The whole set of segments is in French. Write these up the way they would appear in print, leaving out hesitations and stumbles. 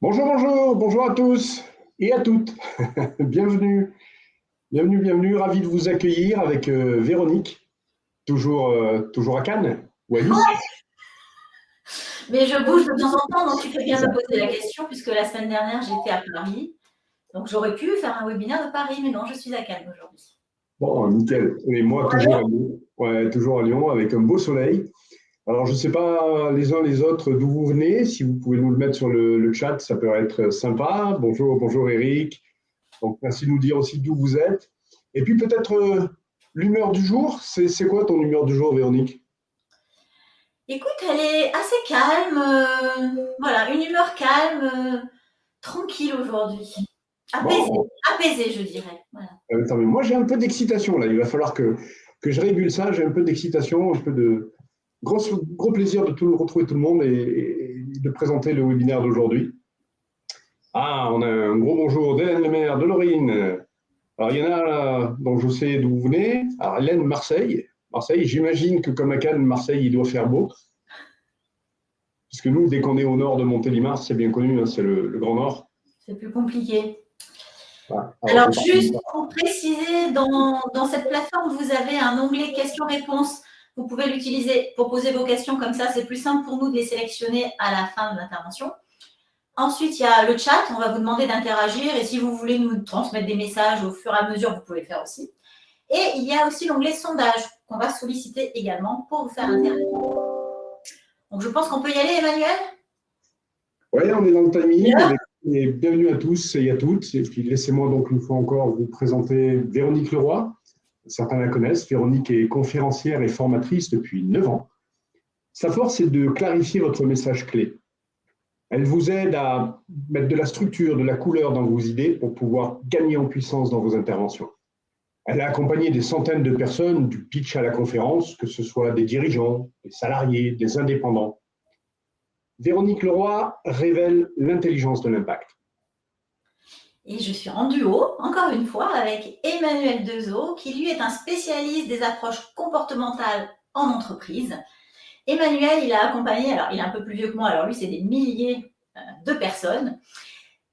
Bonjour à tous et à toutes. Bienvenue, bienvenue. Ravi de vous accueillir avec Véronique, toujours à Cannes ou à Nice. Mais je bouge de temps en temps, donc tu fais C'est bien de ça. me poser la question, puisque la semaine dernière, j'étais à Paris. Donc j'aurais pu faire un webinaire de Paris, mais non, je suis à Cannes aujourd'hui. Bon, nickel. Et moi, toujours à Lyon. Ouais, toujours à Lyon avec un beau soleil. Alors, je ne sais pas les uns les autres d'où vous venez. Si vous pouvez nous le mettre sur le chat, ça peut être sympa. Bonjour Eric. Donc, merci de nous dire aussi d'où vous êtes. Et puis peut-être l'humeur du jour. C'est quoi ton humeur du jour, Véronique? Écoute, elle est assez calme. Voilà, une humeur calme, tranquille aujourd'hui. Apaisée, Bon, apaisée, je dirais. Voilà. attends, mais moi j'ai un peu d'excitation là. Il va falloir que je régule ça. J'ai un peu d'excitation, un peu de gros plaisir de retrouver tout le monde et de présenter le webinaire d'aujourd'hui. Ah, on a un gros bonjour d'Hélène Lemaire, de Laurine. Alors il y en a là, dont je sais d'où vous venez. Alors Hélène, Marseille. Marseille, j'imagine que comme à Cannes, Marseille, il doit faire beau. Parce que nous, dès qu'on est au nord de Montélimar, c'est bien connu, hein, c'est le Grand Nord. C'est plus compliqué. Voilà. Alors, juste pour préciser, dans cette plateforme, vous avez un onglet questions-réponses. Vous pouvez l'utiliser pour poser vos questions comme ça. C'est plus simple pour nous de les sélectionner à la fin de l'intervention. Ensuite, il y a le chat. On va vous demander d'interagir. Et si vous voulez nous transmettre des messages au fur et à mesure, vous pouvez le faire aussi. Et il y a aussi l'onglet sondage qu'on va solliciter également pour vous faire interagir. Donc, je pense qu'on peut y aller, Emmanuel. Oui, on est dans le timing. Et bienvenue à tous et à toutes. Et puis laissez-moi donc une fois encore vous présenter Véronique Leroy. Certains la connaissent. Véronique est conférencière et formatrice depuis 9 ans. Sa force est de clarifier votre message clé. Elle vous aide à mettre de la structure, de la couleur dans vos idées pour pouvoir gagner en puissance dans vos interventions. Elle a accompagné des centaines de personnes du pitch à la conférence, que ce soit des dirigeants, des salariés, des indépendants. Véronique Leroy révèle l'intelligence de l'impact. Et je suis en duo, encore une fois, avec Emmanuel Dezeau, qui lui est un spécialiste des approches comportementales en entreprise. Emmanuel, il a accompagné, alors il est un peu plus vieux que moi, alors lui, c'est des milliers de personnes,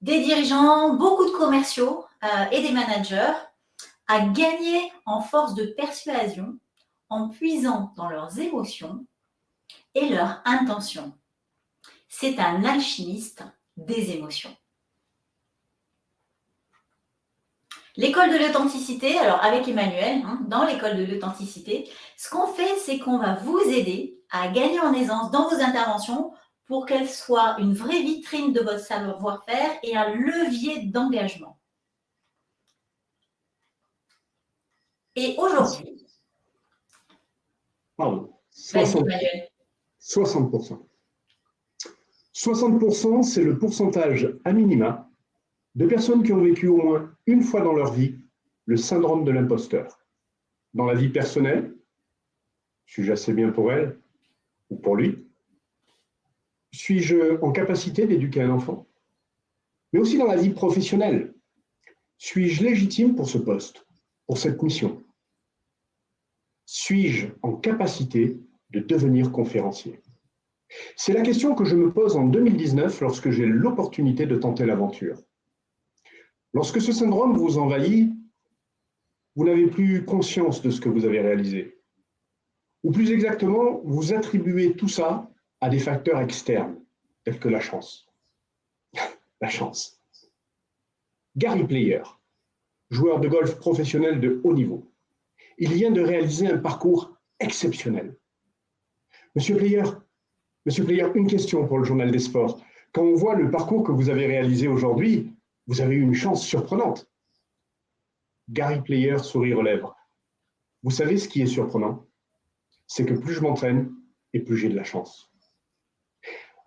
des dirigeants, beaucoup de commerciaux et des managers, à gagner en force de persuasion en puisant dans leurs émotions et leurs intentions. C'est un alchimiste des émotions. L'école de l'authenticité, alors avec Emmanuel, dans l'école de l'authenticité, ce qu'on fait, c'est qu'on va vous aider à gagner en aisance dans vos interventions pour qu'elles soient une vraie vitrine de votre savoir-faire et un levier d'engagement. Et aujourd'hui, Pardon, vas-y 60%. Emmanuel. 60%. 60%, c'est le pourcentage à minima de personnes qui ont vécu au moins une fois dans leur vie le syndrome de l'imposteur. Dans la vie personnelle, suis-je assez bien pour elle ou pour lui? Suis-je en capacité d'éduquer un enfant? Mais aussi dans la vie professionnelle, suis-je légitime pour ce poste, pour cette mission? Suis-je en capacité de devenir conférencier? C'est la question que je me pose en 2019 lorsque j'ai l'opportunité de tenter l'aventure. Lorsque ce syndrome vous envahit, vous n'avez plus conscience de ce que vous avez réalisé. Ou plus exactement, vous attribuez tout ça à des facteurs externes, tels que la chance. La chance. Gary Player, joueur de golf professionnel de haut niveau, il vient de réaliser un parcours exceptionnel. Monsieur Player, une question pour le journal des sports. Quand on voit le parcours que vous avez réalisé aujourd'hui, vous avez eu une chance surprenante. Gary Player sourit aux lèvres. Vous savez ce qui est surprenant? C'est que plus je m'entraîne et plus j'ai de la chance.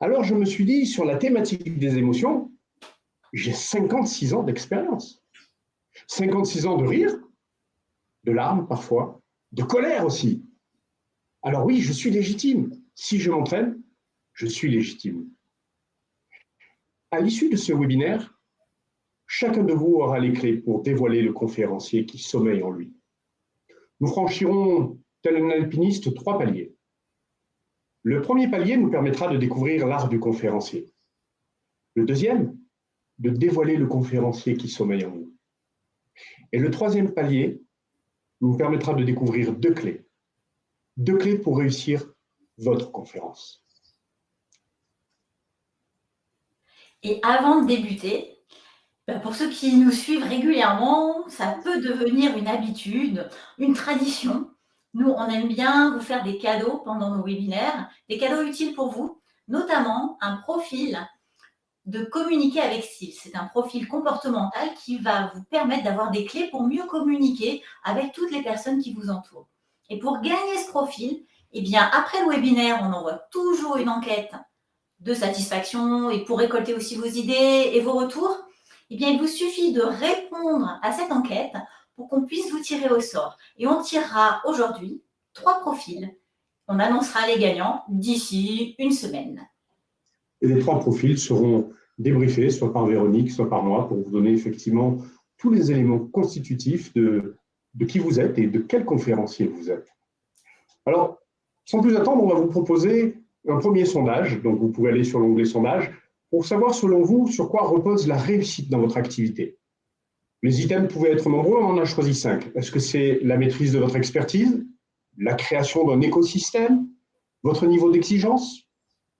Alors je me suis dit, sur la thématique des émotions, j'ai 56 ans d'expérience. 56 ans de rire, de larmes parfois, de colère aussi. Alors oui, je suis légitime. Si je m'entraîne, je suis légitime. À l'issue de ce webinaire, chacun de vous aura les clés pour dévoiler le conférencier qui sommeille en lui. Nous franchirons, tel un alpiniste, 3 paliers. Le premier palier nous permettra de découvrir l'art du conférencier. Le deuxième, de dévoiler le conférencier qui sommeille en vous. Et le troisième palier vous permettra de découvrir deux clés. Deux clés pour réussir votre conférence. Et avant de débuter, pour ceux qui nous suivent régulièrement, ça peut devenir une habitude, une tradition. Nous, on aime bien vous faire des cadeaux pendant nos webinaires, des cadeaux utiles pour vous, notamment un profil de communiquer avec style. C'est un profil comportemental qui va vous permettre d'avoir des clés pour mieux communiquer avec toutes les personnes qui vous entourent. Et pour gagner ce profil, eh bien, après le webinaire, on envoie toujours une enquête de satisfaction et pour récolter aussi vos idées et vos retours. Eh bien, il vous suffit de répondre à cette enquête pour qu'on puisse vous tirer au sort. Et on tirera aujourd'hui 3 profils. On annoncera les gagnants d'ici une semaine. Et les 3 profils seront débriefés, soit par Véronique, soit par moi, pour vous donner effectivement tous les éléments constitutifs de qui vous êtes et de quel conférencier vous êtes. Alors, sans plus attendre, on va vous proposer un premier sondage. Donc, vous pouvez aller sur l'onglet sondage pour savoir, selon vous, sur quoi repose la réussite dans votre activité. Les items pouvaient être nombreux, on en a choisi 5. Est-ce que c'est la maîtrise de votre expertise, la création d'un écosystème, votre niveau d'exigence,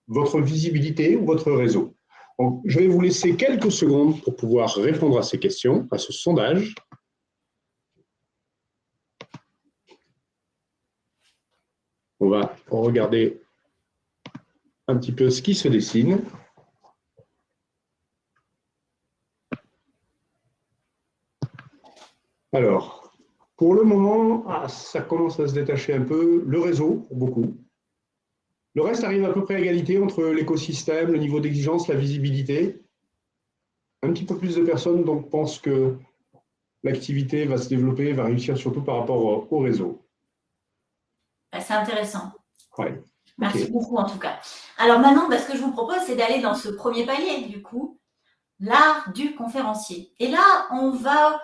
votre visibilité ou votre réseau? Donc, je vais vous laisser quelques secondes pour pouvoir répondre à ces questions, à ce sondage. On va regarder un petit peu ce qui se dessine. Alors, pour le moment, ça commence à se détacher un peu. Le réseau, pour beaucoup. Le reste arrive à peu près à égalité entre l'écosystème, le niveau d'exigence, la visibilité. Un petit peu plus de personnes donc, pensent que l'activité va se développer, va réussir surtout par rapport au réseau. C'est intéressant. Ouais. Merci beaucoup en tout cas. Alors maintenant, ce que je vous propose, c'est d'aller dans ce premier palier, du coup, l'art du conférencier. Et là, on va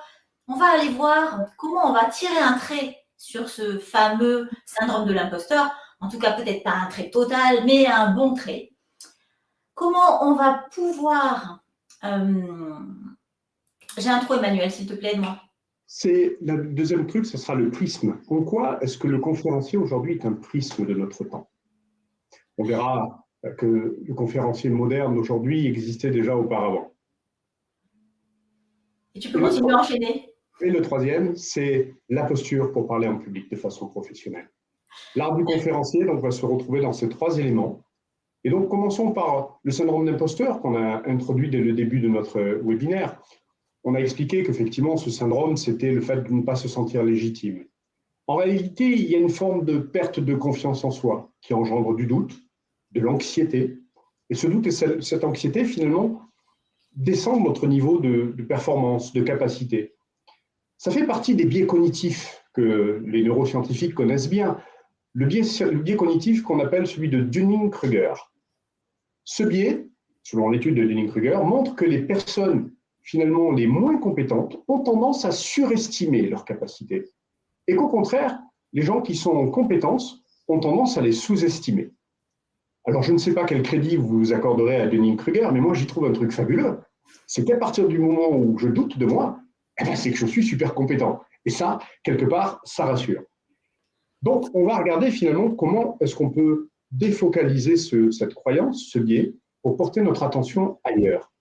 aller voir comment on va tirer un trait sur ce fameux syndrome de l'imposteur. En tout cas, peut-être pas un trait total, mais un bon trait. Comment on va pouvoir... J'ai un trou, Emmanuel, s'il te plaît, aide-moi. C'est le deuxième truc, ce sera le prisme. En quoi est-ce que le conférencier aujourd'hui est un prisme de notre temps? On verra que le conférencier moderne d'aujourd'hui existait déjà auparavant. Et tu peux continuer à enchaîner. Et le troisième, c'est la posture pour parler en public de façon professionnelle. L'art du conférencier donc, va se retrouver dans ces 3 éléments. Et donc, commençons par le syndrome d'imposteur qu'on a introduit dès le début de notre webinaire. On a expliqué qu'effectivement, ce syndrome, c'était le fait de ne pas se sentir légitime. En réalité, il y a une forme de perte de confiance en soi qui engendre du doute, de l'anxiété. Et ce doute et cette anxiété, finalement, descendent notre niveau de performance, de capacité. Ça fait partie des biais cognitifs que les neuroscientifiques connaissent bien. Le biais cognitif qu'on appelle celui de Dunning-Kruger. Ce biais, selon l'étude de Dunning-Kruger, montre que les personnes finalement les moins compétentes ont tendance à surestimer leurs capacités et qu'au contraire, les gens qui sont en compétence ont tendance à les sous-estimer. Alors, je ne sais pas quel crédit vous accorderez à Dunning-Kruger, mais moi, j'y trouve un truc fabuleux. C'est qu'à partir du moment où je doute de moi, c'est que je suis super compétent. Et ça, quelque part, ça rassure. Donc, on va regarder finalement comment est-ce qu'on peut défocaliser cette croyance, ce biais, pour porter notre attention ailleurs.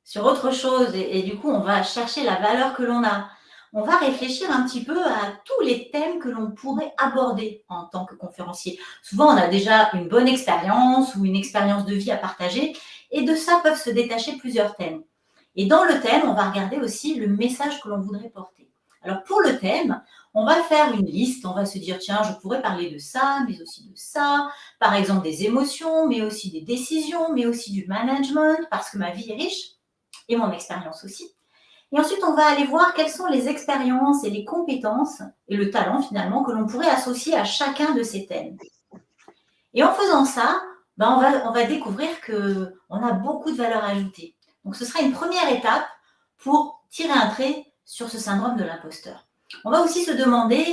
Sur autre chose, et du coup, on va chercher la valeur que l'on a. On va réfléchir un petit peu à tous les thèmes que l'on pourrait aborder en tant que conférencier. Souvent, on a déjà une bonne expérience ou une expérience de vie à partager, et de ça peuvent se détacher plusieurs thèmes. Et dans le thème, on va regarder aussi le message que l'on voudrait porter. Alors, pour le thème, on va faire une liste, on va se dire, tiens, je pourrais parler de ça, mais aussi de ça, par exemple des émotions, mais aussi des décisions, mais aussi du management, parce que ma vie est riche, et mon expérience aussi. Et ensuite, on va aller voir quelles sont les expériences et les compétences, et le talent finalement, que l'on pourrait associer à chacun de ces thèmes. Et en faisant ça, on va découvrir qu'on a beaucoup de valeur ajoutée. Donc, ce sera une première étape pour tirer un trait sur ce syndrome de l'imposteur. On va aussi se demander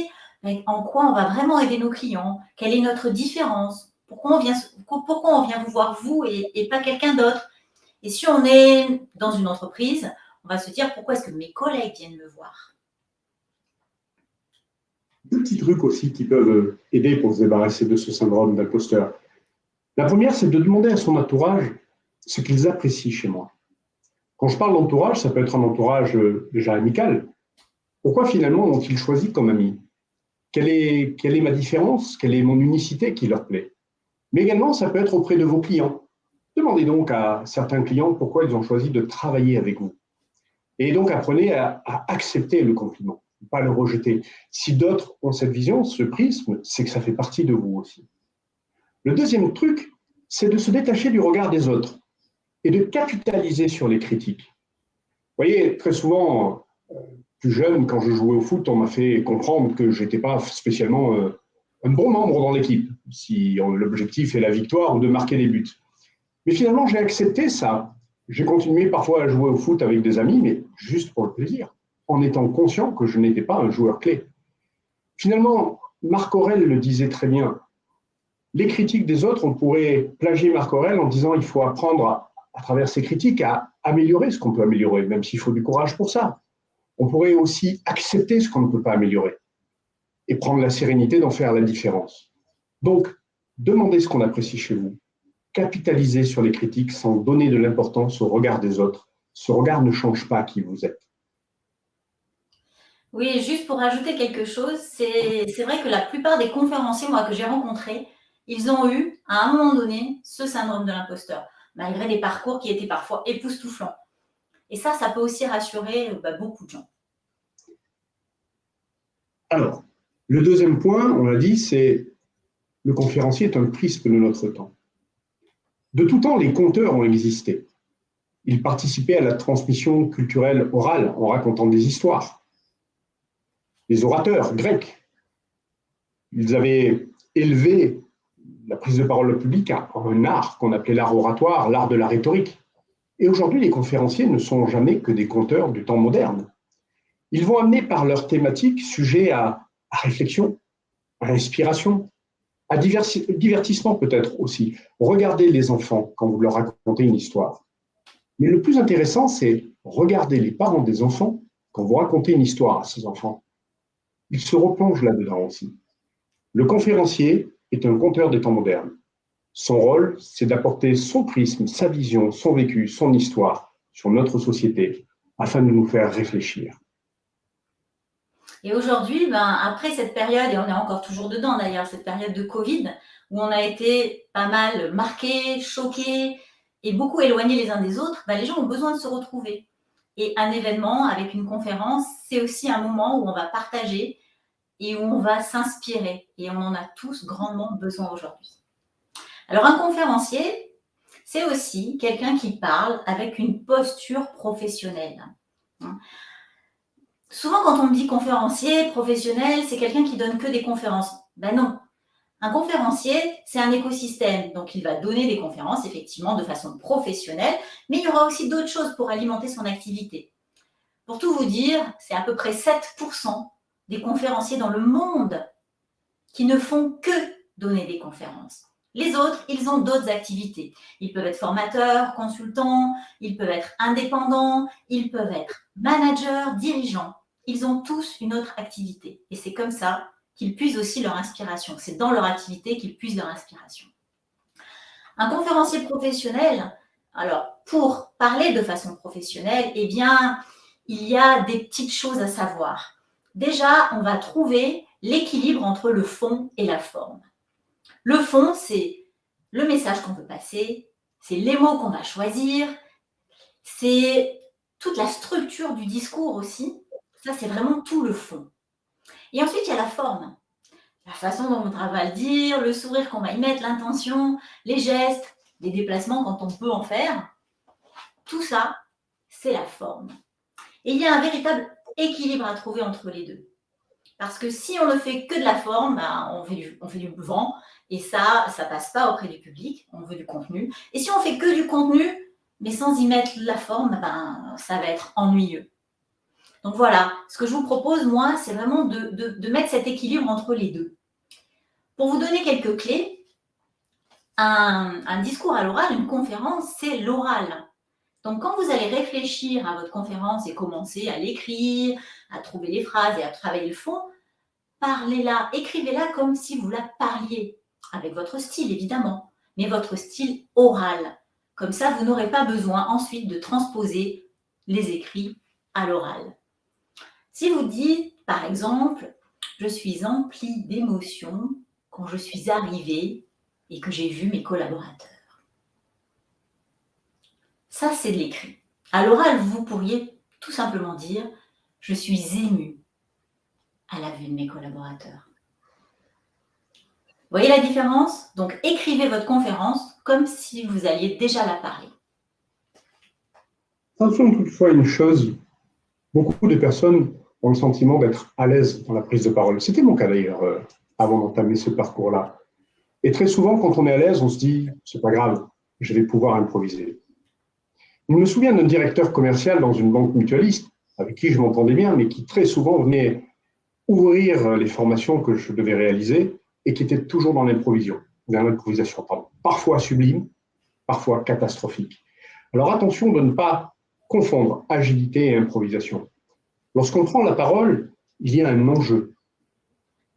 en quoi on va vraiment aider nos clients, quelle est notre différence, pourquoi on vient vous voir vous et pas quelqu'un d'autre. Et si on est dans une entreprise, on va se dire pourquoi est-ce que mes collègues viennent me voir? Deux petits trucs aussi qui peuvent aider pour se débarrasser de ce syndrome d'imposteur. La première, c'est de demander à son entourage ce qu'ils apprécient chez moi. Quand je parle d'entourage, ça peut être un entourage déjà amical. Pourquoi finalement ont-ils choisi comme ami? Quelle est ma différence? Quelle est mon unicité qui leur plaît? Mais également, ça peut être auprès de vos clients. Demandez donc à certains clients pourquoi ils ont choisi de travailler avec vous. Et donc, apprenez à accepter le compliment, pas le rejeter. Si d'autres ont cette vision, ce prisme, c'est que ça fait partie de vous aussi. Le deuxième truc, c'est de se détacher du regard des autres et de capitaliser sur les critiques. Vous voyez, très souvent, plus jeune, quand je jouais au foot, on m'a fait comprendre que je n'étais pas spécialement un bon membre dans l'équipe, si l'objectif est la victoire ou de marquer des buts. Mais finalement, j'ai accepté ça. J'ai continué parfois à jouer au foot avec des amis, mais juste pour le plaisir, en étant conscient que je n'étais pas un joueur clé. Finalement, Marc Aurèle le disait très bien. Les critiques des autres, on pourrait plagier Marc Aurèle en disant qu'il faut apprendre à travers ces critiques à améliorer ce qu'on peut améliorer, même s'il faut du courage pour ça. On pourrait aussi accepter ce qu'on ne peut pas améliorer et prendre la sérénité d'en faire la différence. Donc, demandez ce qu'on apprécie chez vous. Capitalisez sur les critiques sans donner de l'importance au regard des autres. Ce regard ne change pas qui vous êtes. Oui, juste pour ajouter quelque chose, c'est vrai que la plupart des conférenciers, moi, que j'ai rencontrés, ils ont eu, à un moment donné, ce syndrome de l'imposteur, malgré des parcours qui étaient parfois époustouflants. Et ça peut aussi rassurer beaucoup de gens. Alors, le deuxième point, on l'a dit, c'est le conférencier est un prisme de notre temps. De tout temps, les conteurs ont existé. Ils participaient à la transmission culturelle orale en racontant des histoires. Les orateurs grecs, ils avaient élevé la prise de parole publique à un art qu'on appelait l'art oratoire, l'art de la rhétorique. Et aujourd'hui, les conférenciers ne sont jamais que des conteurs du temps moderne. Ils vont amener par leur thématique sujet à réflexion, à inspiration, à divertissement peut-être aussi. Regardez les enfants quand vous leur racontez une histoire. Mais le plus intéressant, c'est regarder les parents des enfants quand vous racontez une histoire à ces enfants. Ils se replongent là-dedans aussi. Le conférencier est un conteur des temps modernes. Son rôle, c'est d'apporter son prisme, sa vision, son vécu, son histoire sur notre société afin de nous faire réfléchir. Et aujourd'hui, après cette période, et on est encore toujours dedans d'ailleurs, cette période de Covid, où on a été pas mal marqués, choqués et beaucoup éloignés les uns des autres, les gens ont besoin de se retrouver. Et un événement avec une conférence, c'est aussi un moment où on va partager et où on va s'inspirer. Et on en a tous grandement besoin aujourd'hui. Alors un conférencier, c'est aussi quelqu'un qui parle avec une posture professionnelle. Souvent, quand on me dit conférencier, professionnel, c'est quelqu'un qui donne que des conférences. Ben non. Un conférencier, c'est un écosystème. Donc, il va donner des conférences, effectivement, de façon professionnelle, mais il y aura aussi d'autres choses pour alimenter son activité. Pour tout vous dire, c'est à peu près 7% des conférenciers dans le monde qui ne font que donner des conférences. Les autres, ils ont d'autres activités. Ils peuvent être formateurs, consultants, ils peuvent être indépendants, ils peuvent être managers, dirigeants. Ils ont tous une autre activité. Et c'est comme ça qu'ils puisent aussi leur inspiration. C'est dans leur activité qu'ils puisent leur inspiration. Un conférencier professionnel, alors pour parler de façon professionnelle, eh bien, il y a des petites choses à savoir. Déjà, on va trouver l'équilibre entre le fond et la forme. Le fond, c'est le message qu'on veut passer, c'est les mots qu'on va choisir, c'est toute la structure du discours aussi. Ça, c'est vraiment tout le fond. Et ensuite, il y a la forme. La façon dont on va le dire, le sourire qu'on va y mettre, l'intention, les gestes, les déplacements quand on peut en faire. Tout ça, c'est la forme. Et il y a un véritable équilibre à trouver entre les deux. Parce que si on ne fait que de la forme, on fait du vent et ça passe pas auprès du public, on veut du contenu. Et si on fait que du contenu, mais sans y mettre la forme, ça va être ennuyeux. Donc voilà, ce que je vous propose, moi, c'est vraiment de mettre cet équilibre entre les deux. Pour vous donner quelques clés, un discours à l'oral, une conférence, c'est l'oral. Donc, quand vous allez réfléchir à votre conférence et commencer à l'écrire, à trouver les phrases et à travailler le fond, parlez-la, écrivez-la comme si vous la parliez, avec votre style évidemment, mais votre style oral. Comme ça, vous n'aurez pas besoin ensuite de transposer les écrits à l'oral. Si vous dites, par exemple, « Je suis empli d'émotions quand je suis arrivée et que j'ai vu mes collaborateurs ». Ça, c'est de l'écrit. À l'oral, vous pourriez tout simplement dire « Je suis émue à la vue de mes collaborateurs ». Vous voyez la différence? Donc, écrivez votre conférence comme si vous alliez déjà la parler. Attention toutefois à une chose, beaucoup de personnes ont le sentiment d'être à l'aise dans la prise de parole. C'était mon cas d'ailleurs avant d'entamer ce parcours-là. Et très souvent, quand on est à l'aise, on se dit « c'est pas grave, je vais pouvoir improviser ». Je me souviens d'un directeur commercial dans une banque mutualiste, avec qui je m'entendais bien, mais qui très souvent venait ouvrir les formations que je devais réaliser et qui était toujours dans l'improvisation, parfois sublime, parfois catastrophique. Alors attention de ne pas confondre agilité et improvisation. Lorsqu'on prend la parole, il y a un enjeu.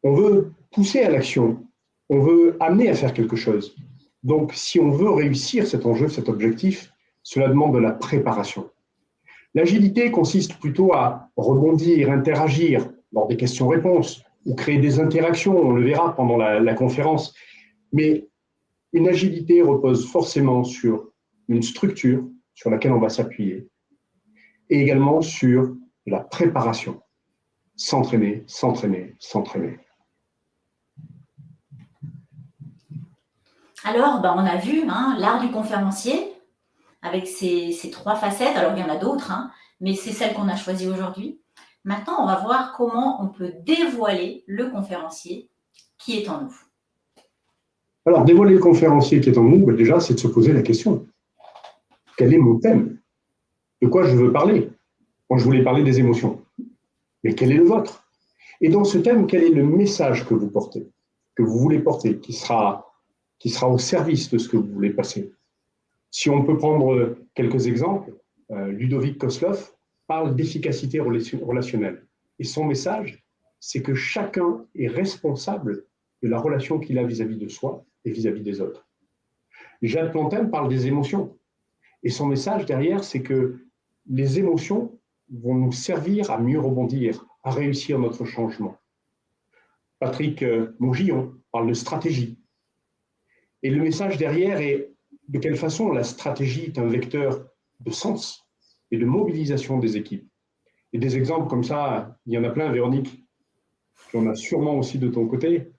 On veut pousser à l'action, on veut amener à faire quelque chose. Donc si on veut réussir cet enjeu, cet objectif, cela demande de la préparation. L'agilité consiste plutôt à rebondir, interagir lors des questions-réponses ou créer des interactions, on le verra pendant la conférence. Mais une agilité repose forcément sur une structure sur laquelle on va s'appuyer et également sur la préparation. S'entraîner, s'entraîner, s'entraîner. Alors, on a vu l'art du conférencier avec ses 3 facettes. Alors, il y en a d'autres, mais c'est celle qu'on a choisie aujourd'hui. Maintenant, on va voir comment on peut dévoiler le conférencier qui est en nous. Alors, dévoiler le conférencier qui est en nous, déjà, c'est de se poser la question. Quel est mon thème? De quoi je veux parler? Moi, je voulais parler des émotions. Mais quel est le vôtre? Et dans ce thème, quel est le message que vous portez, que vous voulez porter, qui sera au service de ce que vous voulez passer? Si on peut prendre quelques exemples, Ludovic Kosloff parle d'efficacité relationnelle. Et son message, c'est que chacun est responsable de la relation qu'il a vis-à-vis de soi et vis-à-vis des autres. Jacques Plantin parle des émotions. Et son message derrière, c'est que les émotions vont nous servir à mieux rebondir, à réussir notre changement. Patrick Mougillon parle de stratégie. Et le message derrière est de quelle façon la stratégie est un vecteur de sens et de mobilisation des équipes. Et des exemples comme ça, il y en a plein, Véronique. Tu en as sûrement aussi de ton côté.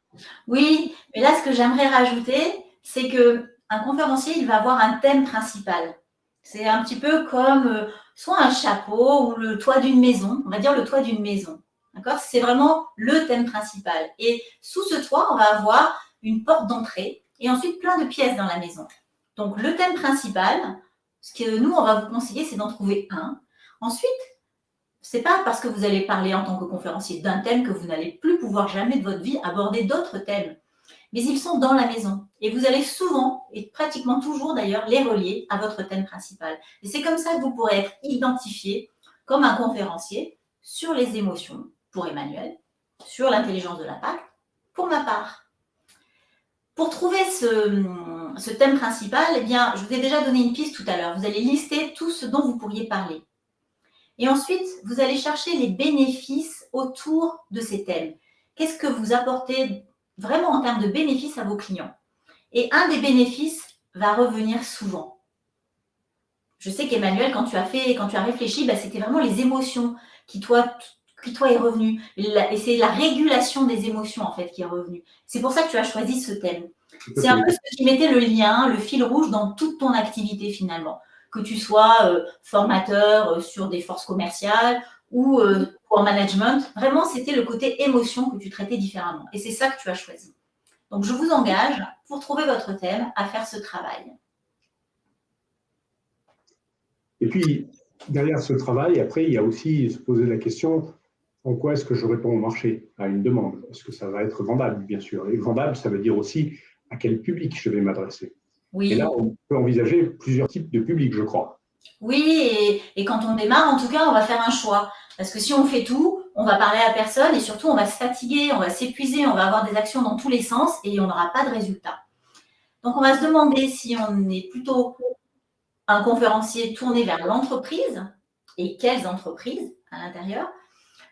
Oui, mais là, ce que j'aimerais rajouter, c'est qu'un conférencier, il va avoir un thème principal. C'est un petit peu comme soit un chapeau ou le toit d'une maison. On va dire le toit d'une maison. D'accord? C'est vraiment le thème principal. Et sous ce toit, on va avoir une porte d'entrée et ensuite plein de pièces dans la maison. Donc, le thème principal, ce que nous, on va vous conseiller, c'est d'en trouver un. Ensuite, ce n'est pas parce que vous allez parler en tant que conférencier d'un thème que vous n'allez plus pouvoir jamais de votre vie aborder d'autres thèmes. Mais ils sont dans la maison. Et vous allez souvent, et pratiquement toujours d'ailleurs, les relier à votre thème principal. Et c'est comme ça que vous pourrez être identifié comme un conférencier sur les émotions, pour Emmanuel, sur l'intelligence de l'impact, pour ma part. Pour trouver ce thème principal, je vous ai déjà donné une piste tout à l'heure. Vous allez lister tout ce dont vous pourriez parler. Et ensuite, vous allez chercher les bénéfices autour de ces thèmes. Qu'est-ce que vous apportez vraiment en termes de bénéfices à vos clients? Et un des bénéfices va revenir souvent. Je sais qu'Emmanuel, quand tu as réfléchi, c'était vraiment les émotions qui toi est revenu. Et c'est la régulation des émotions, en fait, qui est revenue. C'est pour ça que tu as choisi ce thème. C'est un peu ce qui mettait le lien, le fil rouge dans toute ton activité, finalement. Que tu sois formateur sur des forces commerciales ou en management. Vraiment, c'était le côté émotion que tu traitais différemment. Et c'est ça que tu as choisi. Donc, je vous engage, pour trouver votre thème, à faire ce travail. Et puis, derrière ce travail, après, il y a aussi se poser la question, en quoi est-ce que je réponds au marché, à une demande? Est-ce que ça va être vendable, bien sûr? Et vendable, ça veut dire aussi à quel public je vais m'adresser. Oui. Et là, on peut envisager plusieurs types de publics, je crois. Oui, et quand on démarre, en tout cas, on va faire un choix. Parce que si on fait tout, on va parler à personne et surtout, on va se fatiguer, on va s'épuiser, on va avoir des actions dans tous les sens et on n'aura pas de résultat. Donc, on va se demander si on est plutôt un conférencier tourné vers l'entreprise et quelles entreprises à l'intérieur.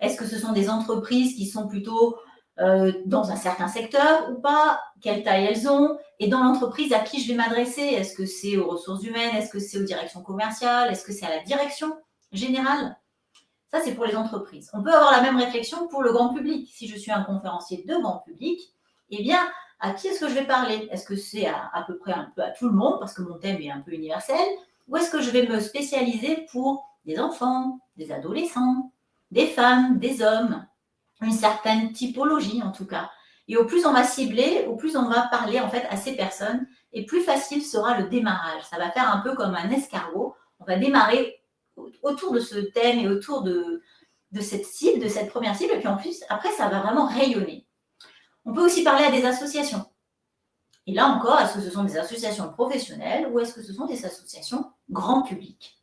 Est-ce que ce sont des entreprises qui sont plutôt dans un certain secteur ou pas? Quelle taille elles ont? Et dans l'entreprise, à qui je vais m'adresser? Est-ce que c'est aux ressources humaines? Est-ce que c'est aux directions commerciales? Est-ce que c'est à la direction générale? Ça, c'est pour les entreprises. On peut avoir la même réflexion pour le grand public. Si je suis un conférencier de grand public, eh bien, à qui est-ce que je vais parler? Est-ce que c'est à peu près un peu à tout le monde, parce que mon thème est un peu universel? Ou est-ce que je vais me spécialiser pour des enfants, des adolescents, des femmes, des hommes, une certaine typologie en tout cas? Et au plus on va cibler, au plus on va parler en fait à ces personnes, et plus facile sera le démarrage. Ça va faire un peu comme un escargot. On va démarrer autour de ce thème et autour de cette cible, de cette première cible, et puis en plus, après, ça va vraiment rayonner. On peut aussi parler à des associations. Et là encore, est-ce que ce sont des associations professionnelles ou est-ce que ce sont des associations grand public?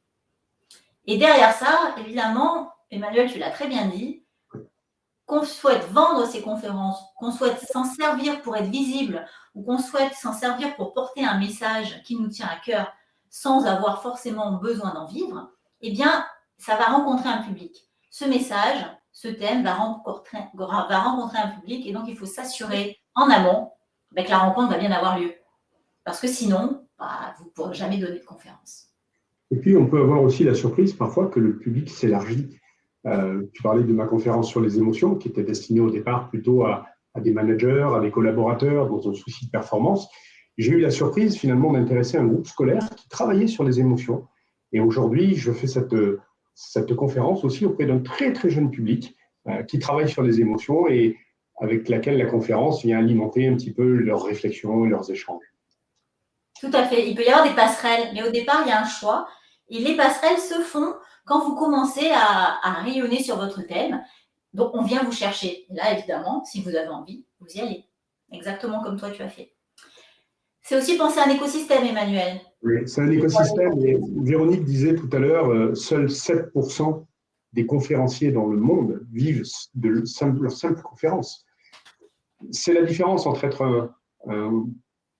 Et derrière ça, évidemment, Emmanuel, tu l'as très bien dit, qu'on souhaite vendre ces conférences, qu'on souhaite s'en servir pour être visible ou qu'on souhaite s'en servir pour porter un message qui nous tient à cœur sans avoir forcément besoin d'en vivre, eh bien, ça va rencontrer un public. Ce message, ce thème va rencontrer un public et donc il faut s'assurer en amont que la rencontre va bien avoir lieu. Parce que sinon, vous ne pourrez jamais donner de conférence. Et puis, on peut avoir aussi la surprise parfois que le public s'élargit. Tu parlais de ma conférence sur les émotions, qui était destinée au départ plutôt à des managers, à des collaborateurs dans un souci de performance. J'ai eu la surprise finalement d'intéresser un groupe scolaire qui travaillait sur les émotions. Et aujourd'hui, je fais cette conférence aussi auprès d'un très très jeune public qui travaille sur les émotions et avec laquelle la conférence vient alimenter un petit peu leurs réflexions et leurs échanges. Tout à fait. Il peut y avoir des passerelles, mais au départ, il y a un choix. Et les passerelles se font quand vous commencez à rayonner sur votre thème. Donc, on vient vous chercher. Et là, évidemment, si vous avez envie, vous y allez. Exactement comme toi, tu as fait. C'est aussi penser à un écosystème, Emmanuel. Oui, c'est un écosystème. Et Véronique disait tout à l'heure, seuls 7% des conférenciers dans le monde vivent de leur simple conférence. C'est la différence entre être un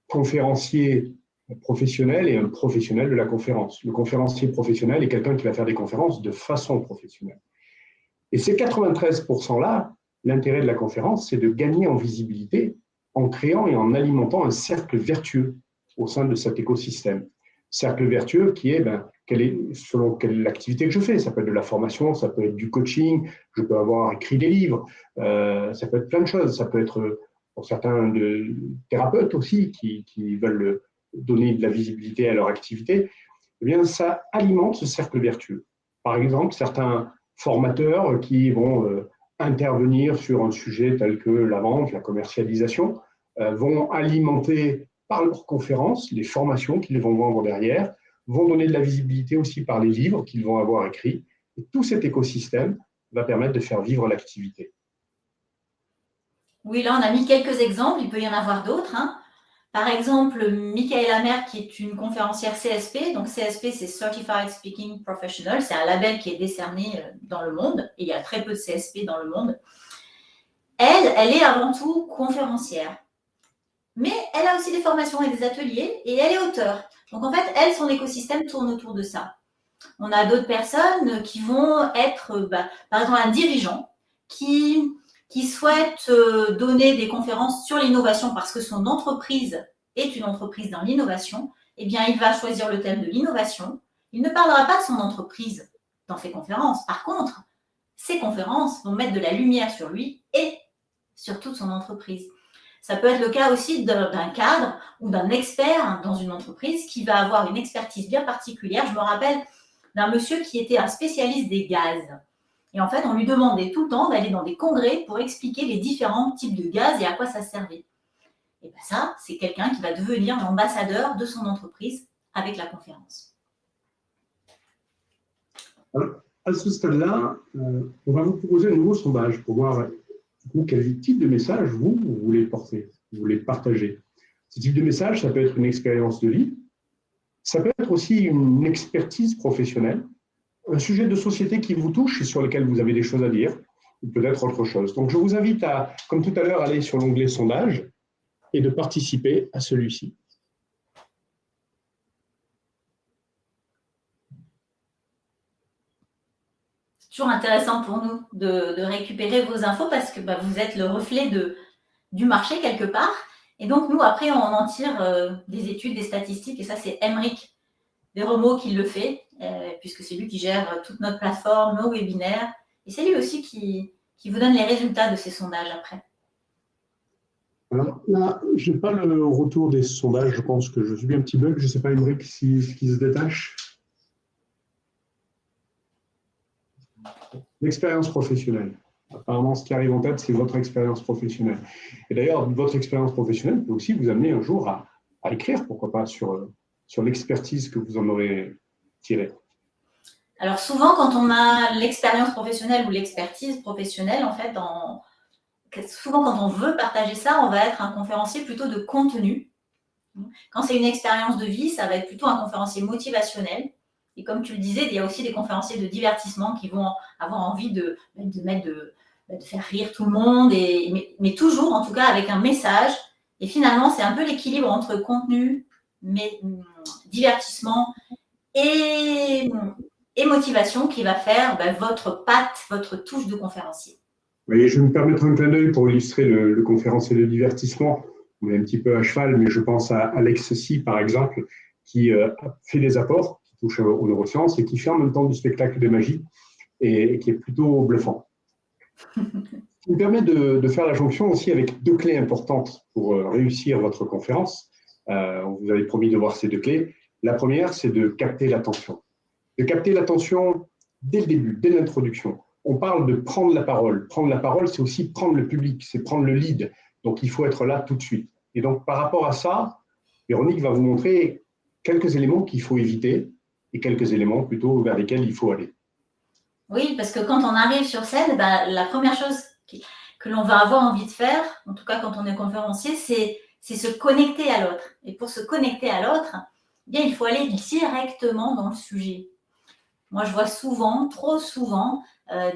conférencier professionnel et un professionnel de la conférence. Le conférencier professionnel est quelqu'un qui va faire des conférences de façon professionnelle. Et ces 93%-là, l'intérêt de la conférence, c'est de gagner en visibilité en créant et en alimentant un cercle vertueux au sein de cet écosystème. Cercle vertueux qui est, selon l'activité que je fais. Ça peut être de la formation, ça peut être du coaching, je peux avoir écrit des livres, ça peut être plein de choses. Ça peut être, pour certains, de thérapeutes aussi qui veulent donner de la visibilité à leur activité. Eh bien, ça alimente ce cercle vertueux. Par exemple, certains formateurs qui vont intervenir sur un sujet tel que la vente, la commercialisation, vont alimenter par leurs conférences les formations qu'ils vont vendre derrière, vont donner de la visibilité aussi par les livres qu'ils vont avoir écrits. Et tout cet écosystème va permettre de faire vivre l'activité. Oui, là, on a mis quelques exemples. Il peut y en avoir d'autres. Par exemple, Michaela Mer, qui est une conférencière CSP. Donc, CSP, c'est Certified Speaking Professional. C'est un label qui est décerné dans le monde. Et il y a très peu de CSP dans le monde. Elle est avant tout conférencière. Mais elle a aussi des formations et des ateliers. Et elle est auteure. Donc, en fait, elle, son écosystème tourne autour de ça. On a d'autres personnes qui vont être, par exemple, un dirigeant qui souhaite donner des conférences sur l'innovation parce que son entreprise est une entreprise dans l'innovation, eh bien, il va choisir le thème de l'innovation. Il ne parlera pas de son entreprise dans ses conférences. Par contre, ses conférences vont mettre de la lumière sur lui et sur toute son entreprise. Ça peut être le cas aussi d'un cadre ou d'un expert dans une entreprise qui va avoir une expertise bien particulière. Je me rappelle d'un monsieur qui était un spécialiste des gaz. Et en fait, on lui demandait tout le temps d'aller dans des congrès pour expliquer les différents types de gaz et à quoi ça servait. Et bien ça, c'est quelqu'un qui va devenir l'ambassadeur de son entreprise avec la conférence. Alors, à ce stade-là, on va vous proposer un nouveau sondage pour voir quel type de message vous voulez porter, vous voulez partager. Ce type de message, ça peut être une expérience de vie, ça peut être peut-être aussi une expertise professionnelle, un sujet de société qui vous touche et sur lequel vous avez des choses à dire, ou peut-être autre chose. Donc, je vous invite à, comme tout à l'heure, aller sur l'onglet sondage et de participer à celui-ci. C'est toujours intéressant pour nous de récupérer vos infos parce que vous êtes le reflet du marché quelque part. Et donc, nous, après, on en tire des études, des statistiques. Et ça, c'est Émeric Desremaux qui le fait, puisque c'est lui qui gère toute notre plateforme, nos webinaires. Et c'est lui aussi qui vous donne les résultats de ces sondages après. Alors là, je n'ai pas le retour des sondages. Je pense que je subis un petit bug. Je ne sais pas, Émeric, si se détache. L'expérience professionnelle. Apparemment, ce qui arrive en tête, c'est votre expérience professionnelle. Et d'ailleurs, votre expérience professionnelle peut aussi vous amener un jour à écrire, pourquoi pas, sur l'expertise que vous en aurez tirée. Alors souvent, quand on a l'expérience professionnelle ou l'expertise professionnelle, en fait, souvent quand on veut partager ça, on va être un conférencier plutôt de contenu. Quand c'est une expérience de vie, ça va être plutôt un conférencier motivationnel. Et comme tu le disais, il y a aussi des conférenciers de divertissement qui vont avoir envie de faire rire tout le monde, mais toujours, en tout cas, avec un message. Et finalement, c'est un peu l'équilibre entre contenu, divertissement et motivation qui va faire votre patte, votre touche de conférencier. Oui, je vais me permettre un clin d'œil pour illustrer le conférencier de divertissement. On est un petit peu à cheval, mais je pense à Alex Si, par exemple, qui fait des apports, qui touche aux neurosciences et qui fait en même temps du spectacle de magie et qui est plutôt bluffant. Ça me permet de faire la jonction aussi avec deux clés importantes pour réussir votre conférence. On vous avait promis de voir ces deux clés. La première, c'est de capter l'attention. De capter l'attention dès le début, dès l'introduction. On parle de prendre la parole. Prendre la parole, c'est aussi prendre le public, c'est prendre le lead. Donc, il faut être là tout de suite. Et donc, par rapport à ça, Véronique va vous montrer quelques éléments qu'il faut éviter et quelques éléments plutôt vers lesquels il faut aller. Oui, parce que quand on arrive sur scène, la première chose que l'on va avoir envie de faire, en tout cas quand on est conférencier, c'est se connecter à l'autre. Et pour se connecter à l'autre, bien, il faut aller directement dans le sujet. Moi, je vois souvent, trop souvent,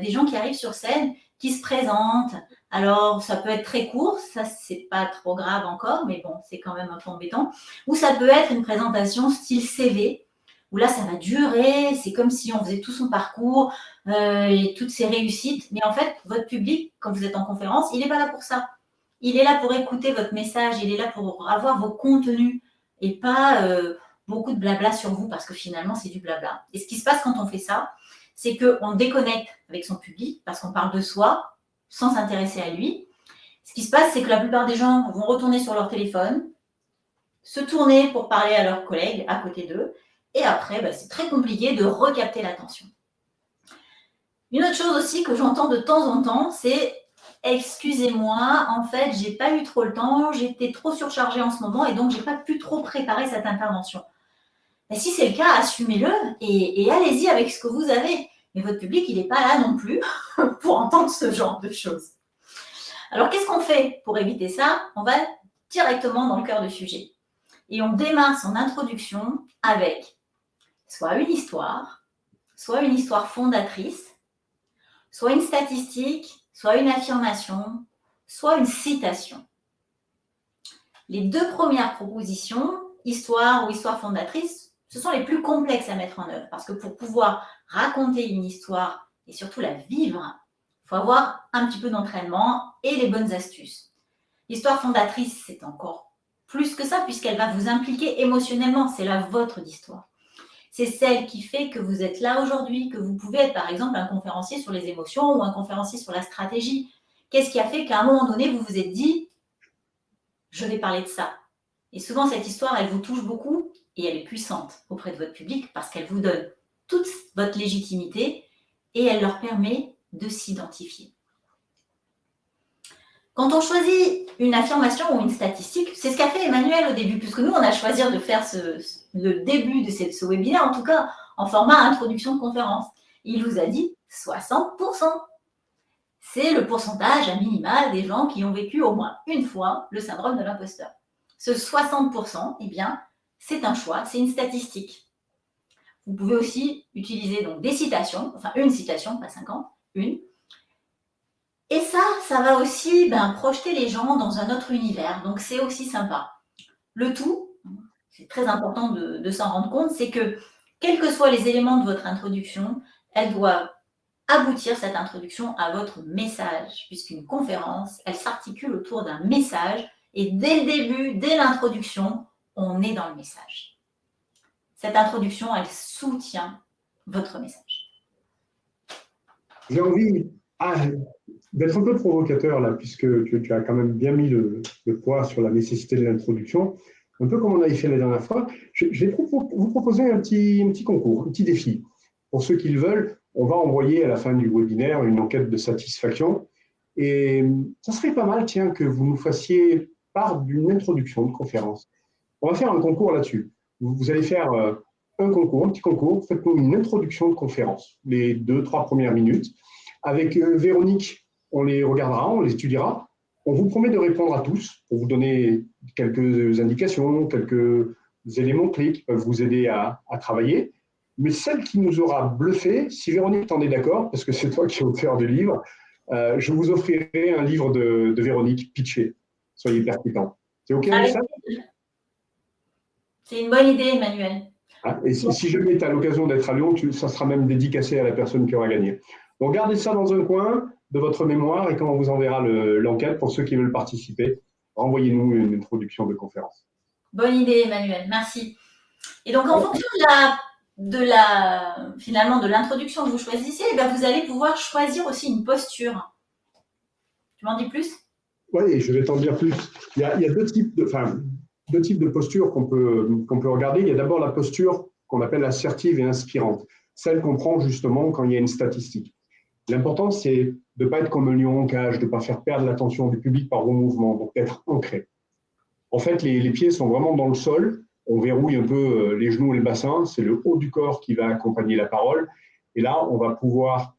des gens qui arrivent sur scène, qui se présentent. Alors, ça peut être très court, ça, c'est pas trop grave encore, mais bon, c'est quand même un peu embêtant. Ou ça peut être une présentation style CV, où là, ça va durer, c'est comme si on faisait tout son parcours et toutes ses réussites. Mais en fait, votre public, quand vous êtes en conférence, il n'est pas là pour ça. Il est là pour écouter votre message, il est là pour avoir vos contenus et pas beaucoup de blabla sur vous parce que finalement, c'est du blabla. Et ce qui se passe quand on fait ça, c'est qu'on déconnecte avec son public parce qu'on parle de soi sans s'intéresser à lui. Ce qui se passe, c'est que la plupart des gens vont retourner sur leur téléphone, se tourner pour parler à leurs collègues à côté d'eux. Et après, c'est très compliqué de recapter l'attention. Une autre chose aussi que j'entends de temps en temps, c'est « Excusez-moi, en fait, j'ai pas eu trop le temps, j'étais trop surchargée en ce moment et donc j'ai pas pu trop préparer cette intervention. » Si c'est le cas, assumez-le et allez-y avec ce que vous avez. Mais votre public, il n'est pas là non plus pour entendre ce genre de choses. Alors, qu'est-ce qu'on fait pour éviter ça? On va directement dans le cœur du sujet. Et on démarre son introduction avec soit une histoire fondatrice, soit une statistique, soit une affirmation, soit une citation. Les deux premières propositions, histoire ou histoire fondatrice, ce sont les plus complexes à mettre en œuvre parce que pour pouvoir raconter une histoire et surtout la vivre, il faut avoir un petit peu d'entraînement et les bonnes astuces. L'histoire fondatrice, c'est encore plus que ça puisqu'elle va vous impliquer émotionnellement, c'est la vôtre d'histoire. C'est celle qui fait que vous êtes là aujourd'hui, que vous pouvez être par exemple un conférencier sur les émotions ou un conférencier sur la stratégie. Qu'est-ce qui a fait qu'à un moment donné, vous vous êtes dit « je vais parler de ça ». Et souvent, cette histoire, elle vous touche beaucoup et elle est puissante auprès de votre public parce qu'elle vous donne toute votre légitimité et elle leur permet de s'identifier. Quand on choisit une affirmation ou une statistique, c'est ce qu'a fait Emmanuel au début, puisque nous, on a choisi de faire le début de ce webinaire, en tout cas en format introduction de conférence. Il vous a dit 60%. C'est le pourcentage minimal des gens qui ont vécu au moins une fois le syndrome de l'imposteur. Ce 60%, eh bien, c'est un choix, c'est une statistique. Vous pouvez aussi utiliser donc des citations, enfin une citation, pas 50, une. Et ça va aussi projeter les gens dans un autre univers. Donc, c'est aussi sympa. Le tout, c'est très important de s'en rendre compte, c'est que, quels que soient les éléments de votre introduction, elle doit aboutir, cette introduction, à votre message, puisqu'une conférence, elle s'articule autour d'un message, et dès le début, dès l'introduction, on est dans le message. Cette introduction, elle soutient votre message. J'ai envie d'être un peu provocateur là, puisque tu as quand même bien mis le poids sur la nécessité de l'introduction. Un peu comme on avait fait la dernière fois, je vais vous proposer un petit concours, un petit défi. Pour ceux qui le veulent, on va envoyer à la fin du webinaire une enquête de satisfaction. Et ça serait pas mal, tiens, que vous nous fassiez part d'une introduction de conférence. On va faire un concours là-dessus. Vous allez faire un petit concours. Faites-nous une introduction de conférence, les 2-3 premières minutes. Avec Véronique, on les regardera, on les étudiera. On vous promet de répondre à tous pour vous donner quelques indications, quelques éléments clés qui peuvent vous aider à travailler. Mais celle qui nous aura bluffé, si Véronique t'en est d'accord, parce que c'est toi qui es auteur du livre, je vous offrirai un livre de Véronique pitché. Soyez percutant. C'est OK avec ça? C'est une bonne idée, Emmanuel. Et si jamais tu as l'occasion d'être à Lyon, ça sera même dédicacé à la personne qui aura gagné. Donc, gardez ça dans un coin de votre mémoire et quand on vous enverra l'enquête, pour ceux qui veulent participer, renvoyez-nous une introduction de conférence. Bonne idée, Emmanuel. Merci. Et donc, en fonction finalement de l'introduction que vous choisissez, vous allez pouvoir choisir aussi une posture. Tu m'en dis plus? Oui, je vais t'en dire plus. Il y a deux types de postures qu'on peut regarder. Il y a d'abord la posture qu'on appelle assertive et inspirante, celle qu'on prend justement quand il y a une statistique. L'important, c'est de ne pas être comme un lion en cage, de ne pas faire perdre l'attention du public par vos mouvements, donc d'être ancré. En fait, les pieds sont vraiment dans le sol. On verrouille un peu les genoux et le bassin. C'est le haut du corps qui va accompagner la parole. Et là, on va pouvoir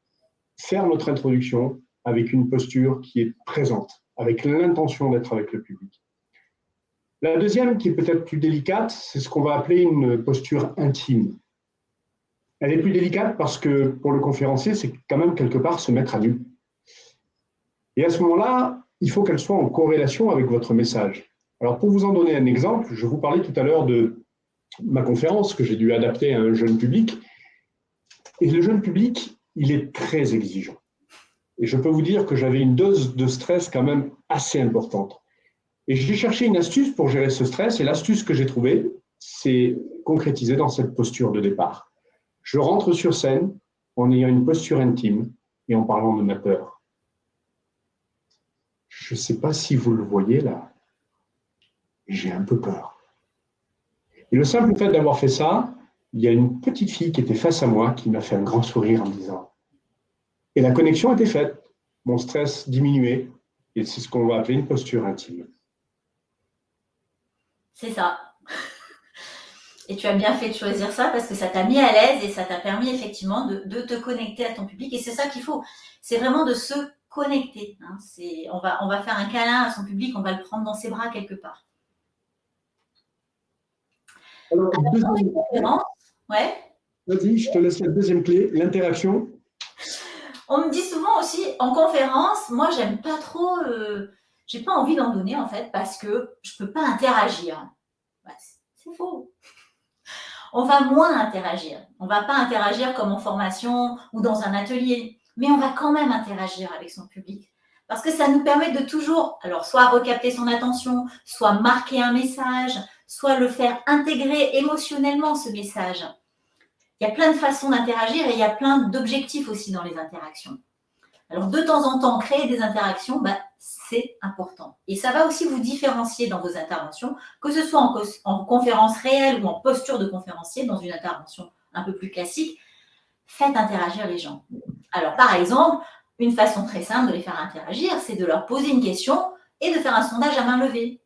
faire notre introduction avec une posture qui est présente, avec l'intention d'être avec le public. La deuxième, qui est peut-être plus délicate, c'est ce qu'on va appeler une posture intime. Elle est plus délicate parce que pour le conférencier, c'est quand même quelque part se mettre à nu. Et à ce moment-là, il faut qu'elle soit en corrélation avec votre message. Alors pour vous en donner un exemple, je vous parlais tout à l'heure de ma conférence que j'ai dû adapter à un jeune public. Et le jeune public, il est très exigeant. Et je peux vous dire que j'avais une dose de stress quand même assez importante. Et j'ai cherché une astuce pour gérer ce stress, et l'astuce que j'ai trouvée, c'est concrétisée dans cette posture de départ. Je rentre sur scène en ayant une posture intime et en parlant de ma peur. Je ne sais pas si vous le voyez là, j'ai un peu peur. Et le simple fait d'avoir fait ça, il y a une petite fille qui était face à moi qui m'a fait un grand sourire en me disant « Et la connexion était faite, mon stress diminuait, et c'est ce qu'on va appeler une posture intime. » C'est ça. Et tu as bien fait de choisir ça parce que ça t'a mis à l'aise et ça t'a permis effectivement de te connecter à ton public. Et c'est ça qu'il faut. C'est vraiment de se connecter. Hein. On va faire un câlin à son public, on va le prendre dans ses bras quelque part. Alors, ouais. Vas-y, je te laisse la deuxième clé, l'interaction. On me dit souvent aussi en conférence, moi j'aime pas trop, j'ai pas envie d'en donner en fait parce que je peux pas interagir. Bah, c'est faux. On va moins interagir. On va pas interagir comme en formation ou dans un atelier, mais on va quand même interagir avec son public. Parce que ça nous permet de toujours, alors soit recapter son attention, soit marquer un message, soit le faire intégrer émotionnellement ce message. Il y a plein de façons d'interagir et il y a plein d'objectifs aussi dans les interactions. Alors, de temps en temps, créer des interactions, c'est important. Et ça va aussi vous différencier dans vos interventions, que ce soit en conférence réelle ou en posture de conférencier, dans une intervention un peu plus classique. Faites interagir les gens. Alors, par exemple, une façon très simple de les faire interagir, c'est de leur poser une question et de faire un sondage à main levée.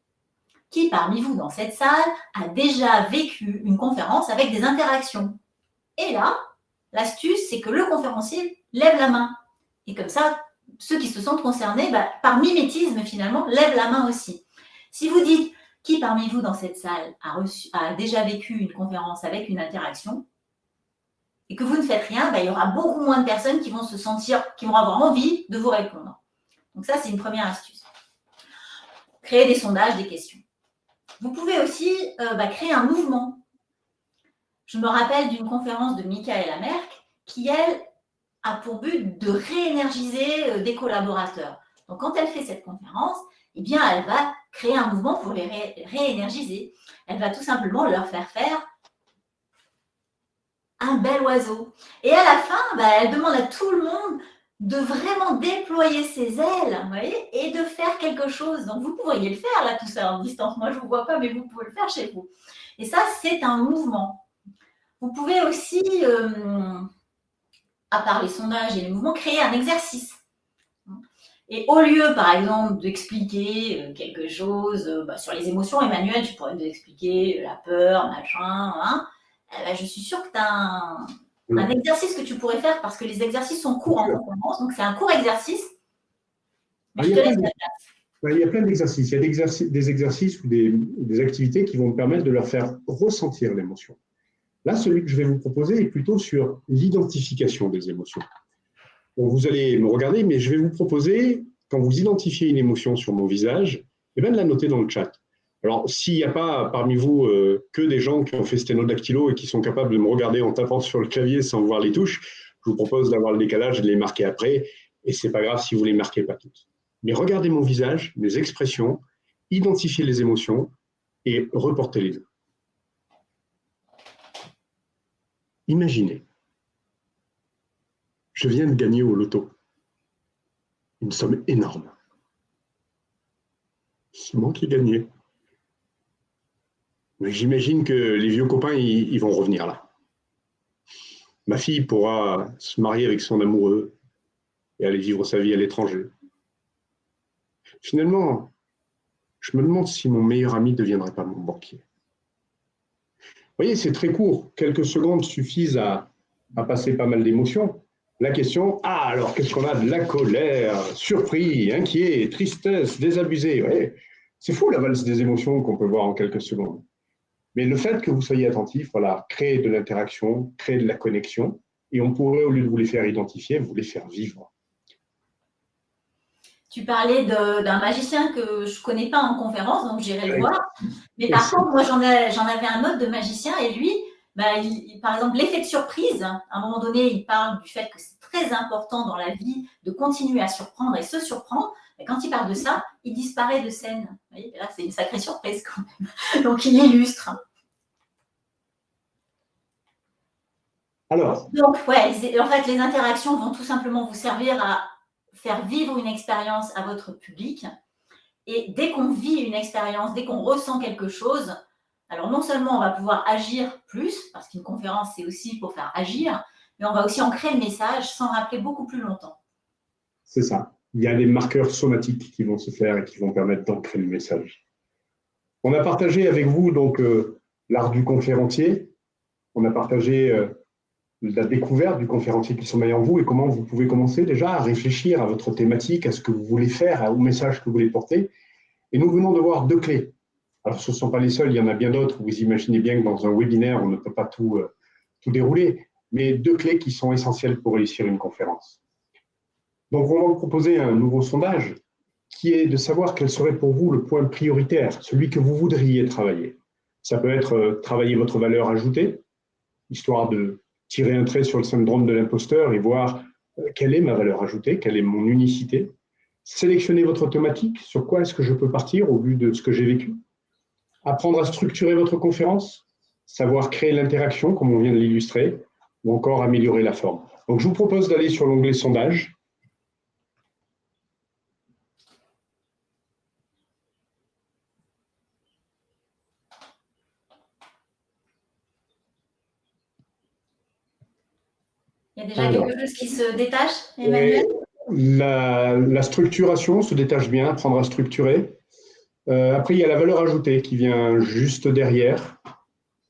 Qui parmi vous dans cette salle a déjà vécu une conférence avec des interactions? Et là, l'astuce, c'est que le conférencier lève la main. Et comme ça, ceux qui se sentent concernés, par mimétisme finalement, lèvent la main aussi. Si vous dites qui parmi vous dans cette salle a déjà vécu une conférence avec une interaction, et que vous ne faites rien, il y aura beaucoup moins de personnes qui vont qui vont avoir envie de vous répondre. Donc ça, c'est une première astuce. Créer des sondages, des questions. Vous pouvez aussi créer un mouvement. Je me rappelle d'une conférence de Michaela Merck qui, elle, a pour but de réénergiser des collaborateurs. Donc, quand elle fait cette conférence, eh bien, elle va créer un mouvement pour les réénergiser. Elle va tout simplement leur faire un bel oiseau. Et à la fin, elle demande à tout le monde de vraiment déployer ses ailes, vous voyez, et de faire quelque chose. Donc, vous pourriez le faire, là, tout ça, en distance. Moi, je ne vous vois pas, mais vous pouvez le faire chez vous. Et ça, c'est un mouvement. Vous pouvez aussi, à part les sondages et les mouvements, créer un exercice. Et au lieu, par exemple, d'expliquer quelque chose sur les émotions, Emmanuel, tu pourrais nous expliquer la peur, machin, je suis sûre que tu as un exercice que tu pourrais faire parce que les exercices sont courts en conférence. Donc, c'est un court exercice. Mais je te laisse la place. Il y a plein d'exercices. Il y a des exercices ou des activités qui vont me permettre de leur faire ressentir l'émotion. Là, celui que je vais vous proposer est plutôt sur l'identification des émotions. Donc, vous allez me regarder, mais je vais vous proposer, quand vous identifiez une émotion sur mon visage, de la noter dans le chat. Alors, s'il n'y a pas parmi vous que des gens qui ont fait sténodactylo et qui sont capables de me regarder en tapant sur le clavier sans voir les touches, je vous propose d'avoir le décalage et de les marquer après. Et ce n'est pas grave si vous ne les marquez pas toutes. Mais regardez mon visage, mes expressions, identifiez les émotions et reportez les deux. Imaginez, je viens de gagner au loto une somme énorme. C'est moi qui ai gagné. Mais j'imagine que les vieux copains, ils vont revenir là. Ma fille pourra se marier avec son amoureux et aller vivre sa vie à l'étranger. Finalement, je me demande si mon meilleur ami ne deviendrait pas mon banquier. Vous voyez, c'est très court. Quelques secondes suffisent à passer pas mal d'émotions. La question, alors qu'est-ce qu'on a? De la colère, surpris, inquiet, tristesse, désabusé. Ouais, c'est fou la valse des émotions qu'on peut voir en quelques secondes. Mais le fait que vous soyez attentif, créer de l'interaction, créer de la connexion, et on pourrait, au lieu de vous les faire identifier, vous les faire vivre. Tu parlais d'un magicien que je ne connais pas en conférence, donc j'irai le voir. Mais par contre, moi, j'en avais un autre de magicien et lui, par exemple, l'effet de surprise, à un moment donné, il parle du fait que c'est très important dans la vie de continuer à surprendre et se surprendre. Et quand il parle de ça, il disparaît de scène. Vous voyez, là, c'est une sacrée surprise quand même. Donc, il illustre. Alors. Donc, en fait, les interactions vont tout simplement vous servir à faire vivre une expérience à votre public. Et dès qu'on vit une expérience, dès qu'on ressent quelque chose, alors non seulement on va pouvoir agir plus, parce qu'une conférence, c'est aussi pour faire agir, mais on va aussi ancrer le message sans rappeler beaucoup plus longtemps. C'est ça. Il y a des marqueurs somatiques qui vont se faire et qui vont permettre d'ancrer le message. On a partagé avec vous donc l'art du conférencier. On a partagé la découverte du conférencier qui sommeille en vous et comment vous pouvez commencer déjà à réfléchir à votre thématique, à ce que vous voulez faire, au message que vous voulez porter. Et nous venons de voir 2 clés. Alors, ce ne sont pas les seuls, il y en a bien d'autres. Vous imaginez bien que dans un webinaire, on ne peut pas tout dérouler, mais 2 clés qui sont essentielles pour réussir une conférence. Donc, on va vous proposer un nouveau sondage qui est de savoir quel serait pour vous le point prioritaire, celui que vous voudriez travailler. Ça peut être travailler votre valeur ajoutée, histoire de tirer un trait sur le syndrome de l'imposteur et voir quelle est ma valeur ajoutée, quelle est mon unicité. Sélectionnez votre thématique, sur quoi est-ce que je peux partir au vu de ce que j'ai vécu. Apprendre à structurer votre conférence, savoir créer l'interaction, comme on vient de l'illustrer, ou encore améliorer la forme. Donc, je vous propose d'aller sur l'onglet sondage. Il y a déjà quelque chose qui se détache, Emmanuel? La structuration se détache bien, apprendre à structurer. Après, il y a la valeur ajoutée qui vient juste derrière.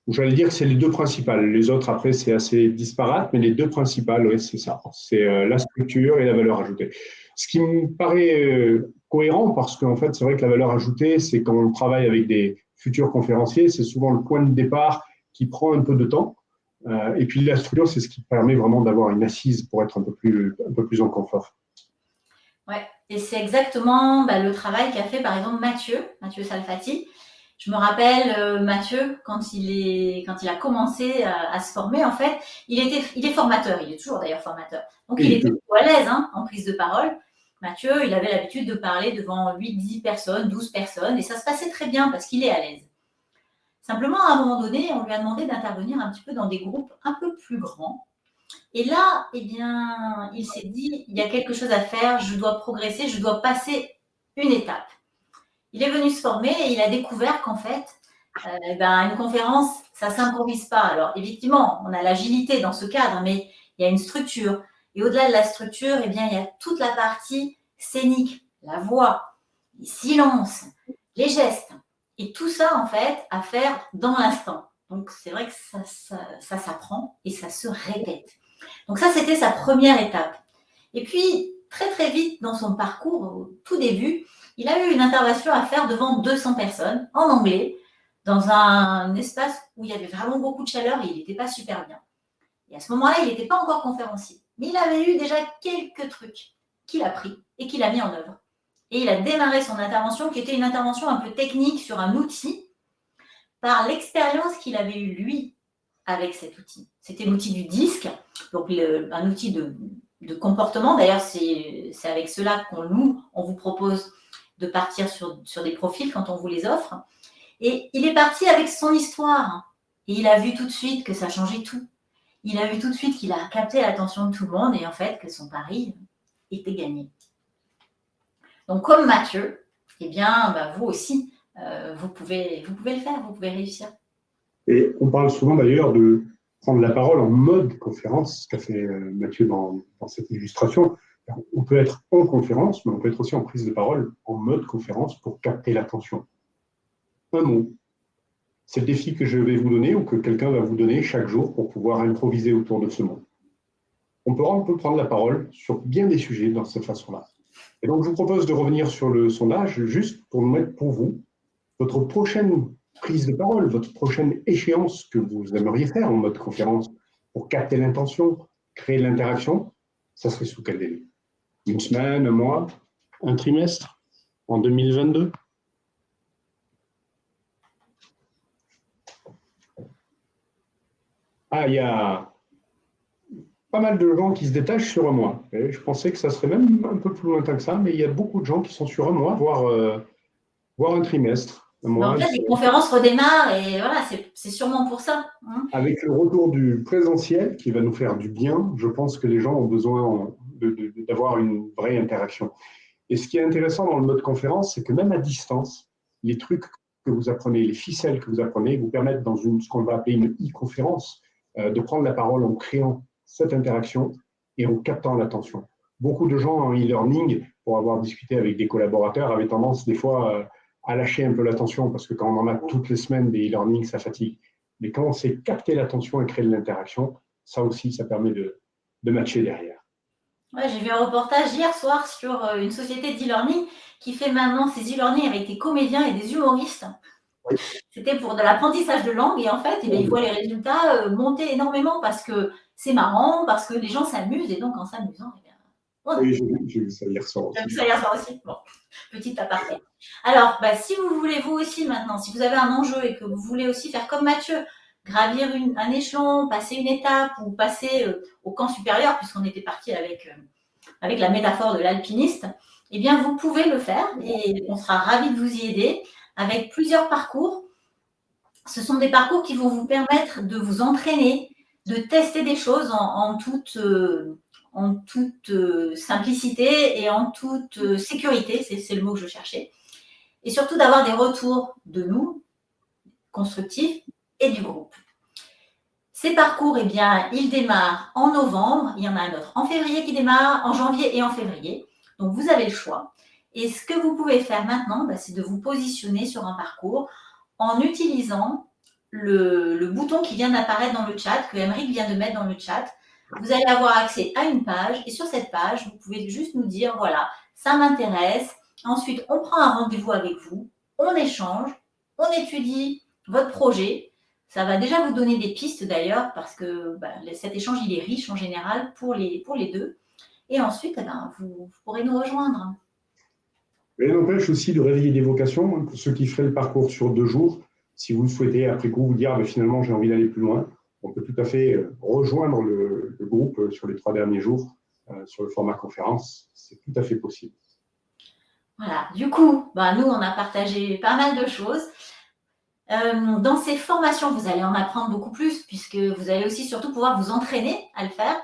J'allais dire que c'est les 2 principales. Les autres, après, c'est assez disparate, mais les 2 principales, oui, c'est ça. C'est la structure et la valeur ajoutée. Ce qui me paraît cohérent, parce qu'en fait, c'est vrai que la valeur ajoutée, c'est quand on travaille avec des futurs conférenciers, c'est souvent le point de départ qui prend un peu de temps. Et puis la structure, c'est ce qui permet vraiment d'avoir une assise pour être un peu plus en confort. Ouais, et c'est exactement le travail qu'a fait par exemple Mathieu Salfati. Je me rappelle Mathieu, quand il a commencé à se former, en fait, il est formateur, il est toujours d'ailleurs formateur. Donc il était plutôt à l'aise en prise de parole. Mathieu, il avait l'habitude de parler devant 8, 10 personnes, 12 personnes, et ça se passait très bien parce qu'il est à l'aise. Simplement, à un moment donné, on lui a demandé d'intervenir un petit peu dans des groupes un peu plus grands. Et là, eh bien, il s'est dit, il y a quelque chose à faire, je dois progresser, je dois passer une étape. Il est venu se former et il a découvert qu'en fait, une conférence, ça ne s'improvise pas. Alors, effectivement, on a l'agilité dans ce cadre, mais il y a une structure. Et au-delà de la structure, eh bien, il y a toute la partie scénique, la voix, les silences, les gestes. Et tout ça, en fait, à faire dans l'instant. Donc, c'est vrai que ça s'apprend et ça se répète. Donc ça, c'était sa première étape. Et puis, très très vite dans son parcours, au tout début, il a eu une intervention à faire devant 200 personnes, en anglais, dans un espace où il y avait vraiment beaucoup de chaleur et il n'était pas super bien. Et à ce moment-là, il n'était pas encore conférencier. Mais il avait eu déjà quelques trucs qu'il a pris et qu'il a mis en œuvre. Et il a démarré son intervention, qui était une intervention un peu technique sur un outil, par l'expérience qu'il avait eue, lui, avec cet outil. C'était l'outil du disque, donc un outil de comportement. D'ailleurs, c'est avec cela on vous propose de partir sur des profils quand on vous les offre. Et il est parti avec son histoire. Et il a vu tout de suite que ça changeait tout. Il a vu tout de suite qu'il a capté l'attention de tout le monde et en fait que son pari était gagné. Donc, comme Mathieu, eh bien, vous aussi, vous pouvez le faire, vous pouvez réussir. Et on parle souvent d'ailleurs de prendre la parole en mode conférence, ce qu'a fait Mathieu dans cette illustration. On peut être en conférence, mais on peut être aussi en prise de parole en mode conférence pour capter l'attention. Un mot. C'est le défi que je vais vous donner ou que quelqu'un va vous donner chaque jour pour pouvoir improviser autour de ce mot. On peut prendre la parole sur bien des sujets dans cette façon-là. Et donc, je vous propose de revenir sur le sondage juste pour mettre pour vous votre prochaine prise de parole, votre prochaine échéance que vous aimeriez faire en mode conférence pour capter l'intention, créer de l'interaction, ça serait sous quel délai? Une semaine, un mois, un trimestre en 2022? Ah, il y a pas mal de gens qui se détachent sur un mois. Et je pensais que ça serait même un peu plus lointain que ça, mais il y a beaucoup de gens qui sont sur un mois, voire un trimestre. En fait, les conférences redémarrent et voilà, c'est sûrement pour ça. Avec le retour du présentiel qui va nous faire du bien, je pense que les gens ont besoin d'avoir une vraie interaction. Et ce qui est intéressant dans le mode conférence, c'est que même à distance, les trucs que vous apprenez, les ficelles que vous apprenez, vous permettent dans ce qu'on va appeler une e-conférence, de prendre la parole en créant cette interaction et en captant l'attention. Beaucoup de gens en e-learning, pour avoir discuté avec des collaborateurs, avaient tendance des fois à lâcher un peu l'attention parce que quand on en a toutes les semaines des e-learning, ça fatigue. Mais quand on sait capter l'attention et créer de l'interaction, ça aussi, ça permet de matcher derrière. Ouais, j'ai vu un reportage hier soir sur une société d'e-learning qui fait maintenant ses e-learning avec des comédiens et des humoristes. Oui. C'était pour de l'apprentissage de langue et en fait, il voit les résultats monter énormément parce que c'est marrant, parce que les gens s'amusent et donc en s'amusant, oui, j'ai vu ça hier soir aussi. J'ai vu ça hier soir aussi. Bon, petit aparté. Alors, si vous voulez, vous aussi maintenant, si vous avez un enjeu et que vous voulez aussi faire comme Mathieu, gravir un échelon, passer une étape ou passer au camp supérieur, puisqu'on était parti avec la métaphore de l'alpiniste, eh bien, vous pouvez le faire et on sera ravis de vous y aider avec plusieurs parcours. Ce sont des parcours qui vont vous permettre de vous entraîner, de tester des choses en toute simplicité et en toute sécurité, c'est le mot que je cherchais. Et surtout d'avoir des retours de nous, constructifs, et du groupe. Ces parcours, eh bien, ils démarrent en novembre. Il y en a un autre en février qui démarre, en janvier et en février. Donc, vous avez le choix. Et ce que vous pouvez faire maintenant, c'est de vous positionner sur un parcours en utilisant le bouton qui vient d'apparaître dans le chat, que Émeric vient de mettre dans le chat. Vous allez avoir accès à une page et sur cette page, vous pouvez juste nous dire, voilà, ça m'intéresse. Ensuite, on prend un rendez-vous avec vous, on échange, on étudie votre projet. Ça va déjà vous donner des pistes d'ailleurs, parce que cet échange, il est riche en général pour les deux. Et ensuite, vous pourrez nous rejoindre. Mais n'empêche aussi de réveiller des vocations, hein, pour ceux qui feraient le parcours sur 2 jours. Si vous le souhaitez, après coup, vous dire finalement j'ai envie d'aller plus loin, on peut tout à fait rejoindre le groupe sur les 3 derniers jours sur le format conférence. C'est tout à fait possible. Voilà, du coup, nous, on a partagé pas mal de choses. Dans ces formations, vous allez en apprendre beaucoup plus, puisque vous allez aussi surtout pouvoir vous entraîner à le faire.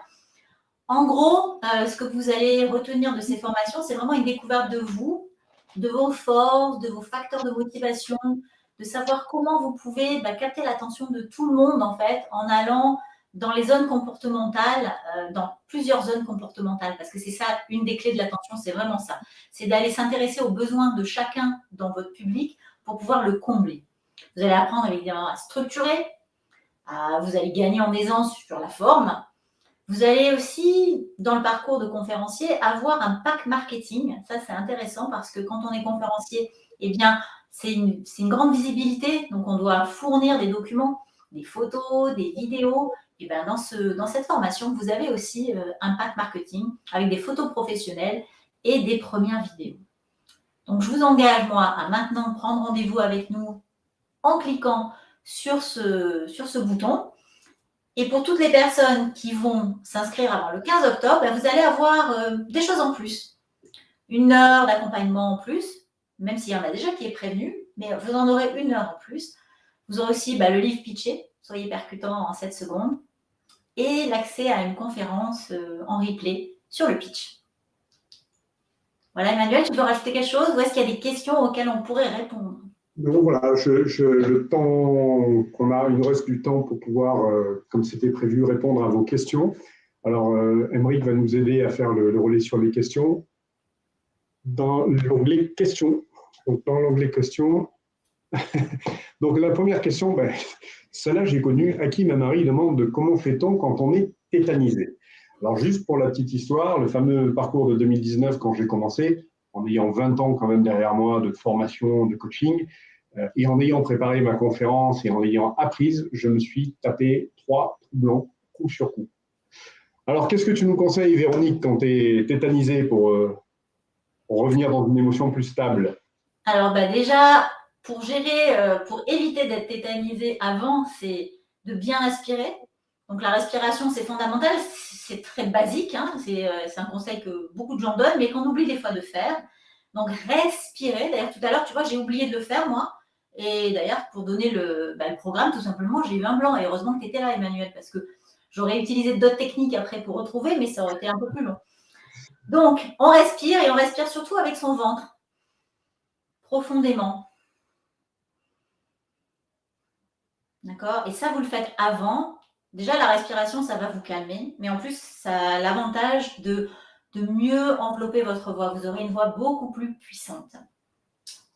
En gros, ce que vous allez retenir de ces formations, c'est vraiment une découverte de vous, de vos forces, de vos facteurs de motivation, de savoir comment vous pouvez capter l'attention de tout le monde, en fait, en allant dans les zones comportementales, dans plusieurs zones comportementales, parce que c'est ça, une des clés de l'attention, c'est vraiment ça. C'est d'aller s'intéresser aux besoins de chacun dans votre public pour pouvoir le combler. Vous allez apprendre évidemment à structurer, vous allez gagner en aisance sur la forme. Vous allez aussi, dans le parcours de conférencier, avoir un pack marketing. Ça, c'est intéressant parce que quand on est conférencier, eh bien, c'est une grande visibilité. Donc, on doit fournir des documents, des photos, des vidéos. Et bien, dans cette formation, vous avez aussi un pack marketing avec des photos professionnelles et des premières vidéos. Donc, je vous engage, moi, à maintenant prendre rendez-vous avec nous en cliquant sur ce bouton. Et pour toutes les personnes qui vont s'inscrire avant le 15 octobre, vous allez avoir des choses en plus. 1 heure d'accompagnement en plus, même s'il y en a déjà qui est prévenu, mais vous en aurez 1 heure en plus. Vous aurez aussi le livre pitché, soyez percutant en 7 secondes, et l'accès à une conférence en replay sur le pitch. Voilà, Emmanuel, tu veux rajouter quelque chose ou est-ce qu'il y a des questions auxquelles on pourrait répondre? Non, voilà, le temps qu'on a, il nous reste du temps pour pouvoir, comme c'était prévu, répondre à vos questions. Alors, Aymeric va nous aider à faire le relais sur les questions. Dans l'onglet questions, donc la première question, celle-là j'ai connue, Hakim Amari demande comment fait-on quand on est tétanisé? Alors juste pour la petite histoire, le fameux parcours de 2019 quand j'ai commencé, en ayant 20 ans quand même derrière moi de formation, de coaching, et en ayant préparé ma conférence et en ayant apprise, je me suis tapé 3 trous blancs, coup sur coup. Alors qu'est-ce que tu nous conseilles, Véronique, quand tu es tétanisé pour revenir dans une émotion plus stable? Alors déjà, pour éviter d'être tétanisé avant, c'est de bien respirer. Donc la respiration, c'est fondamental, c'est très basique, hein, c'est un conseil que beaucoup de gens donnent, mais qu'on oublie des fois de faire. Donc respirer, d'ailleurs tout à l'heure, tu vois, j'ai oublié de le faire moi, et d'ailleurs pour donner le programme, tout simplement, j'ai eu un blanc, et heureusement que tu étais là, Emmanuel, parce que j'aurais utilisé d'autres techniques après pour retrouver, mais ça aurait été un peu plus long. Donc on respire, et on respire surtout avec son ventre, profondément. D'accord? Et ça, vous le faites avant. Déjà, la respiration, ça va vous calmer. Mais en plus, ça a l'avantage de mieux envelopper votre voix. Vous aurez une voix beaucoup plus puissante.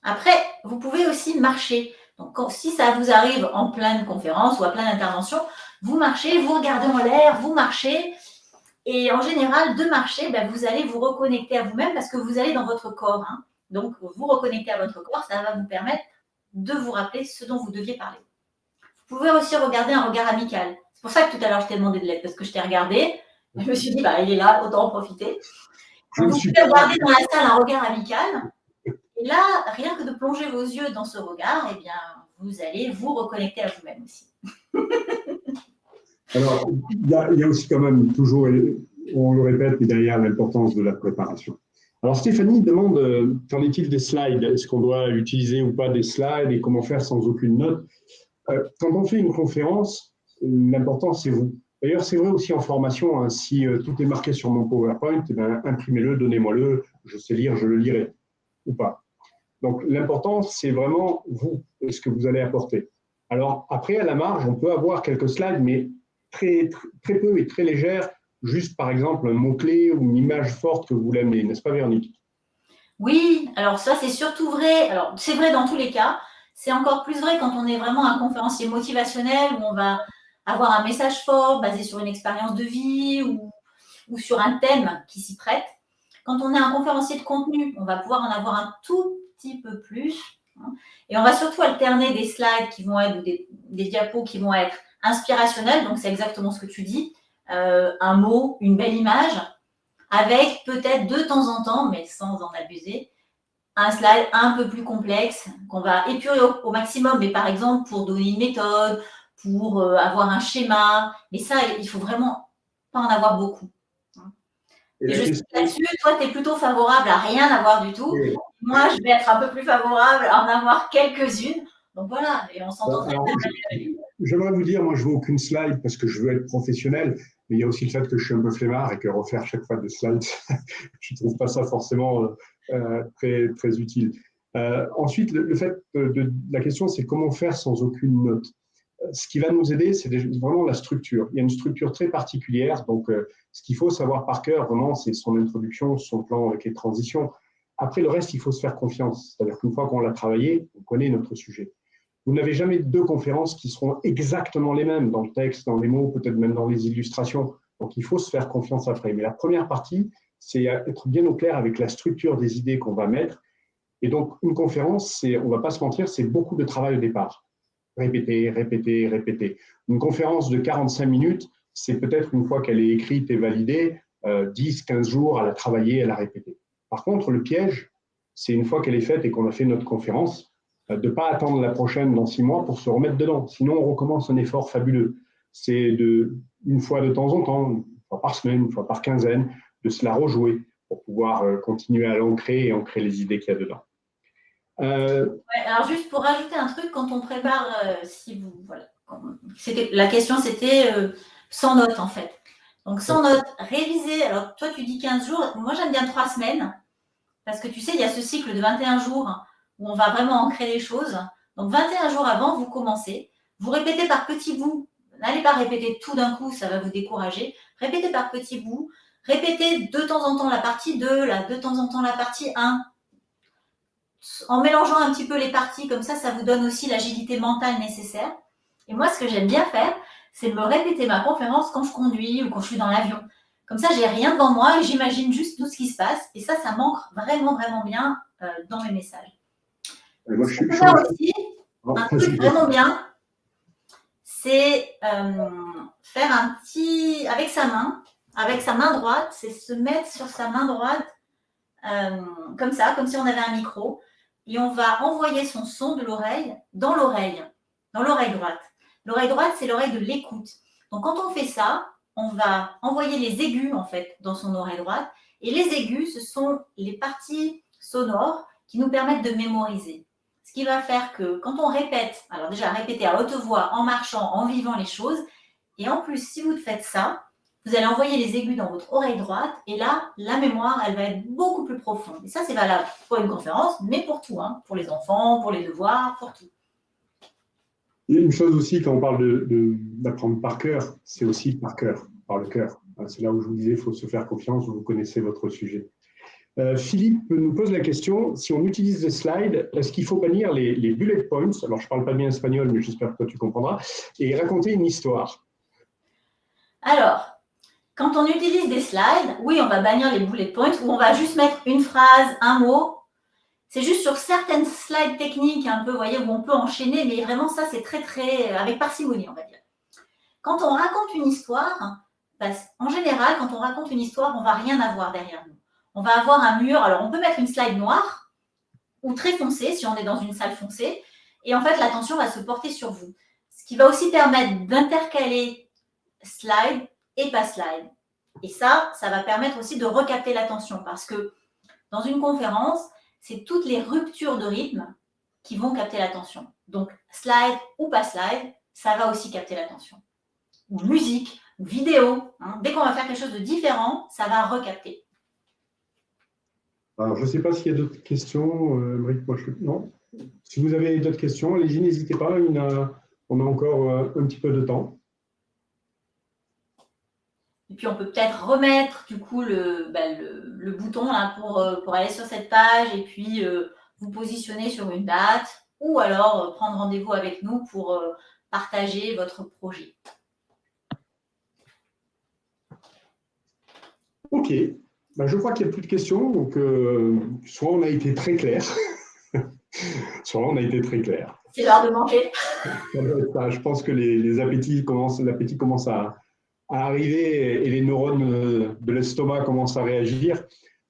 Après, vous pouvez aussi marcher. Donc, si ça vous arrive en pleine conférence ou à pleine intervention, vous marchez, vous regardez en l'air, vous marchez. Et en général, de marcher, vous allez vous reconnecter à vous-même parce que vous allez dans votre corps. Hein. Donc, vous reconnecter à votre corps, ça va vous permettre de vous rappeler ce dont vous deviez parler. Vous pouvez aussi regarder un regard amical. C'est pour ça que tout à l'heure, je t'ai demandé de l'aide, parce que je t'ai regardé. Je me suis dit, il est là, autant en profiter. Donc, vous pouvez regarder dans la salle un regard amical. Et là, rien que de plonger vos yeux dans ce regard, eh bien, vous allez vous reconnecter à vous-même aussi. Alors, il y a aussi quand même toujours, on le répète, derrière l'importance de la préparation. Alors, Stéphanie demande, qu'en est-il des slides? Est-ce qu'on doit utiliser ou pas des slides et comment faire sans aucune note? Quand on fait une conférence, l'important, c'est vous. D'ailleurs, c'est vrai aussi en formation, hein, si tout est marqué sur mon PowerPoint, imprimez-le, donnez-moi-le, je sais lire, je le lirai, ou pas. Donc, l'important, c'est vraiment vous et ce que vous allez apporter. Alors, après, à la marge, on peut avoir quelques slides, mais très, très peu et très légères, juste par exemple un mot-clé ou une image forte que vous voulez amener, n'est-ce pas, Véronique? Oui, alors ça, c'est surtout vrai. Alors, c'est vrai dans tous les cas. C'est encore plus vrai quand on est vraiment un conférencier motivationnel où on va avoir un message fort basé sur une expérience de vie ou sur un thème qui s'y prête. Quand on est un conférencier de contenu, on va pouvoir en avoir un tout petit peu plus. Et on va surtout alterner des slides qui vont être, des diapos qui vont être inspirationnels, donc c'est exactement ce que tu dis, un mot, une belle image, avec peut-être de temps en temps, mais sans en abuser, un slide un peu plus complexe qu'on va épurer au maximum, mais par exemple pour donner une méthode, pour avoir un schéma, mais ça, il faut vraiment pas en avoir beaucoup. Et je sais que là-dessus, toi, tu es plutôt favorable à rien avoir du tout. Oui. Moi, je vais être un peu plus favorable à en avoir quelques-unes. Donc voilà, et on s'entend très bien. J'aimerais vous dire, moi, je ne veux aucune slide parce que je veux être professionnel, mais il y a aussi le fait que je suis un peu flemmard et que refaire chaque fois des slides, je ne trouve pas ça forcément très, très utile. Ensuite, le fait de la question, c'est comment faire sans aucune note. Ce qui va nous aider, c'est vraiment la structure. Il y a une structure très particulière, donc ce qu'il faut savoir par cœur, vraiment, c'est son introduction, son plan avec les transitions. Après, le reste, il faut se faire confiance. C'est-à-dire qu'une fois qu'on l'a travaillé, on connaît notre sujet. Vous n'avez jamais deux conférences qui seront exactement les mêmes dans le texte, dans les mots, peut-être même dans les illustrations. Donc, il faut se faire confiance après. Mais la première partie, c'est être bien au clair avec la structure des idées qu'on va mettre. Et donc, une conférence, on ne va pas se mentir, c'est beaucoup de travail au départ. Répéter, répéter, répéter. Une conférence de 45 minutes, c'est peut-être une fois qu'elle est écrite et validée, 10, 15 jours à la travailler, à la répéter. Par contre, le piège, c'est une fois qu'elle est faite et qu'on a fait notre conférence, de ne pas attendre la prochaine dans 6 mois pour se remettre dedans. Sinon, on recommence un effort fabuleux. C'est une fois de temps en temps, une fois par semaine, une fois par quinzaine, de se la rejouer pour pouvoir continuer à l'ancrer et ancrer les idées qu'il y a dedans. Ouais, alors juste pour rajouter un truc, quand on prépare, voilà, la question c'était sans notes en fait. Donc sans notes, réviser, alors toi tu dis 15 jours, moi j'aime bien 3 semaines, parce que tu sais, il y a ce cycle de 21 jours où on va vraiment ancrer les choses. Donc 21 jours avant, vous commencez, vous répétez par petits bouts, n'allez pas répéter tout d'un coup, ça va vous décourager, répétez par petits bouts, répétez de temps en temps la partie 2, de temps en temps la partie 1, en mélangeant un petit peu les parties, comme ça vous donne aussi l'agilité mentale nécessaire. Et moi, ce que j'aime bien faire, c'est me répéter ma conférence quand je conduis ou quand je suis dans l'avion. Comme ça, j'ai rien devant moi et j'imagine juste tout ce qui se passe. Et ça m'ancre vraiment, vraiment bien dans mes messages. Moi, ce qu'on peut aussi, un truc vraiment bien, c'est faire un petit, avec sa main droite, c'est se mettre sur sa main droite, comme ça, comme si on avait un micro, et on va envoyer son son de l'oreille dans l'oreille droite. L'oreille droite, c'est l'oreille de l'écoute. Donc, quand on fait ça, on va envoyer les aigus, en fait, dans son oreille droite. Et les aigus, ce sont les parties sonores qui nous permettent de mémoriser. Ce qui va faire que quand on répète, alors déjà, répéter à haute voix, en marchant, en vivant les choses, et en plus, si vous faites ça, vous allez envoyer les aigus dans votre oreille droite et là, la mémoire, elle va être beaucoup plus profonde. Et ça, c'est valable pour une conférence, mais pour tout, hein, pour les enfants, pour les devoirs, pour tout. Il y a une chose aussi, quand on parle d'apprendre par cœur, c'est aussi par cœur, par le cœur. C'est là où je vous disais, il faut se faire confiance, vous connaissez votre sujet. Philippe nous pose la question, si on utilise des slides, est-ce qu'il faut bannir les bullet points, alors je ne parle pas bien espagnol, mais j'espère que toi tu comprendras, et raconter une histoire? Alors, quand on utilise des slides, oui, on va bannir les bullet points ou on va juste mettre une phrase, un mot. C'est juste sur certaines slides techniques un peu, vous voyez, où on peut enchaîner, mais vraiment ça, c'est très, très, avec parcimonie, on va dire. Quand on raconte une histoire, en général, quand on raconte une histoire, on ne va rien avoir derrière nous. On va avoir un mur, alors on peut mettre une slide noire ou très foncée, si on est dans une salle foncée, et en fait, l'attention va se porter sur vous. Ce qui va aussi permettre d'intercaler slide et pas slide. Et ça va permettre aussi de recapter l'attention, parce que dans une conférence, c'est toutes les ruptures de rythme qui vont capter l'attention. Donc, slide ou pas slide, ça va aussi capter l'attention. Ou musique, ou vidéo. Hein. Dès qu'on va faire quelque chose de différent, ça va recapter. Alors, je ne sais pas s'il y a d'autres questions. Non. Si vous avez d'autres questions, allez-y, n'hésitez pas. On a encore un petit peu de temps. Et puis, on peut peut-être remettre du coup le bouton là, pour aller sur cette page et puis vous positionner sur une date ou alors prendre rendez-vous avec nous pour partager votre projet. Ok. Je crois qu'il n'y a plus de questions. Donc, soit on a été très clair, Sur là, on a été très clair. C'est l'heure de manger. Je pense que l'appétit commence à arriver et les neurones de l'estomac commencent à réagir.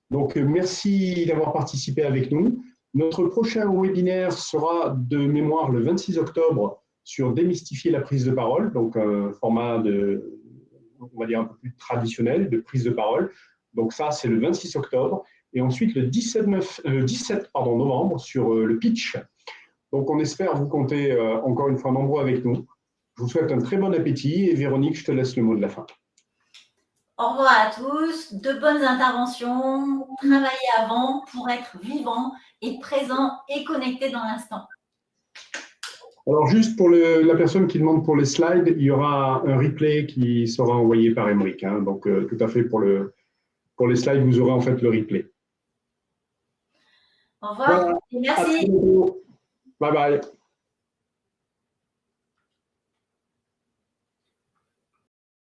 Donc, merci d'avoir participé avec nous. Notre prochain webinaire sera de mémoire le 26 octobre sur démystifier la prise de parole, donc un format on va dire un peu plus traditionnel de prise de parole. Donc ça, c'est le 26 octobre. Et ensuite, le 17 novembre sur le pitch. Donc, on espère vous compter encore une fois nombreux avec nous. Je vous souhaite un très bon appétit et Véronique, je te laisse le mot de la fin. Au revoir à tous, de bonnes interventions, travaillez avant pour être vivant et présent et connecté dans l'instant. Alors juste pour la personne qui demande pour les slides, il y aura un replay qui sera envoyé par Émeric. Hein, donc tout à fait pour les slides, vous aurez en fait le replay. Au revoir et merci. À très bientôt. Bye bye.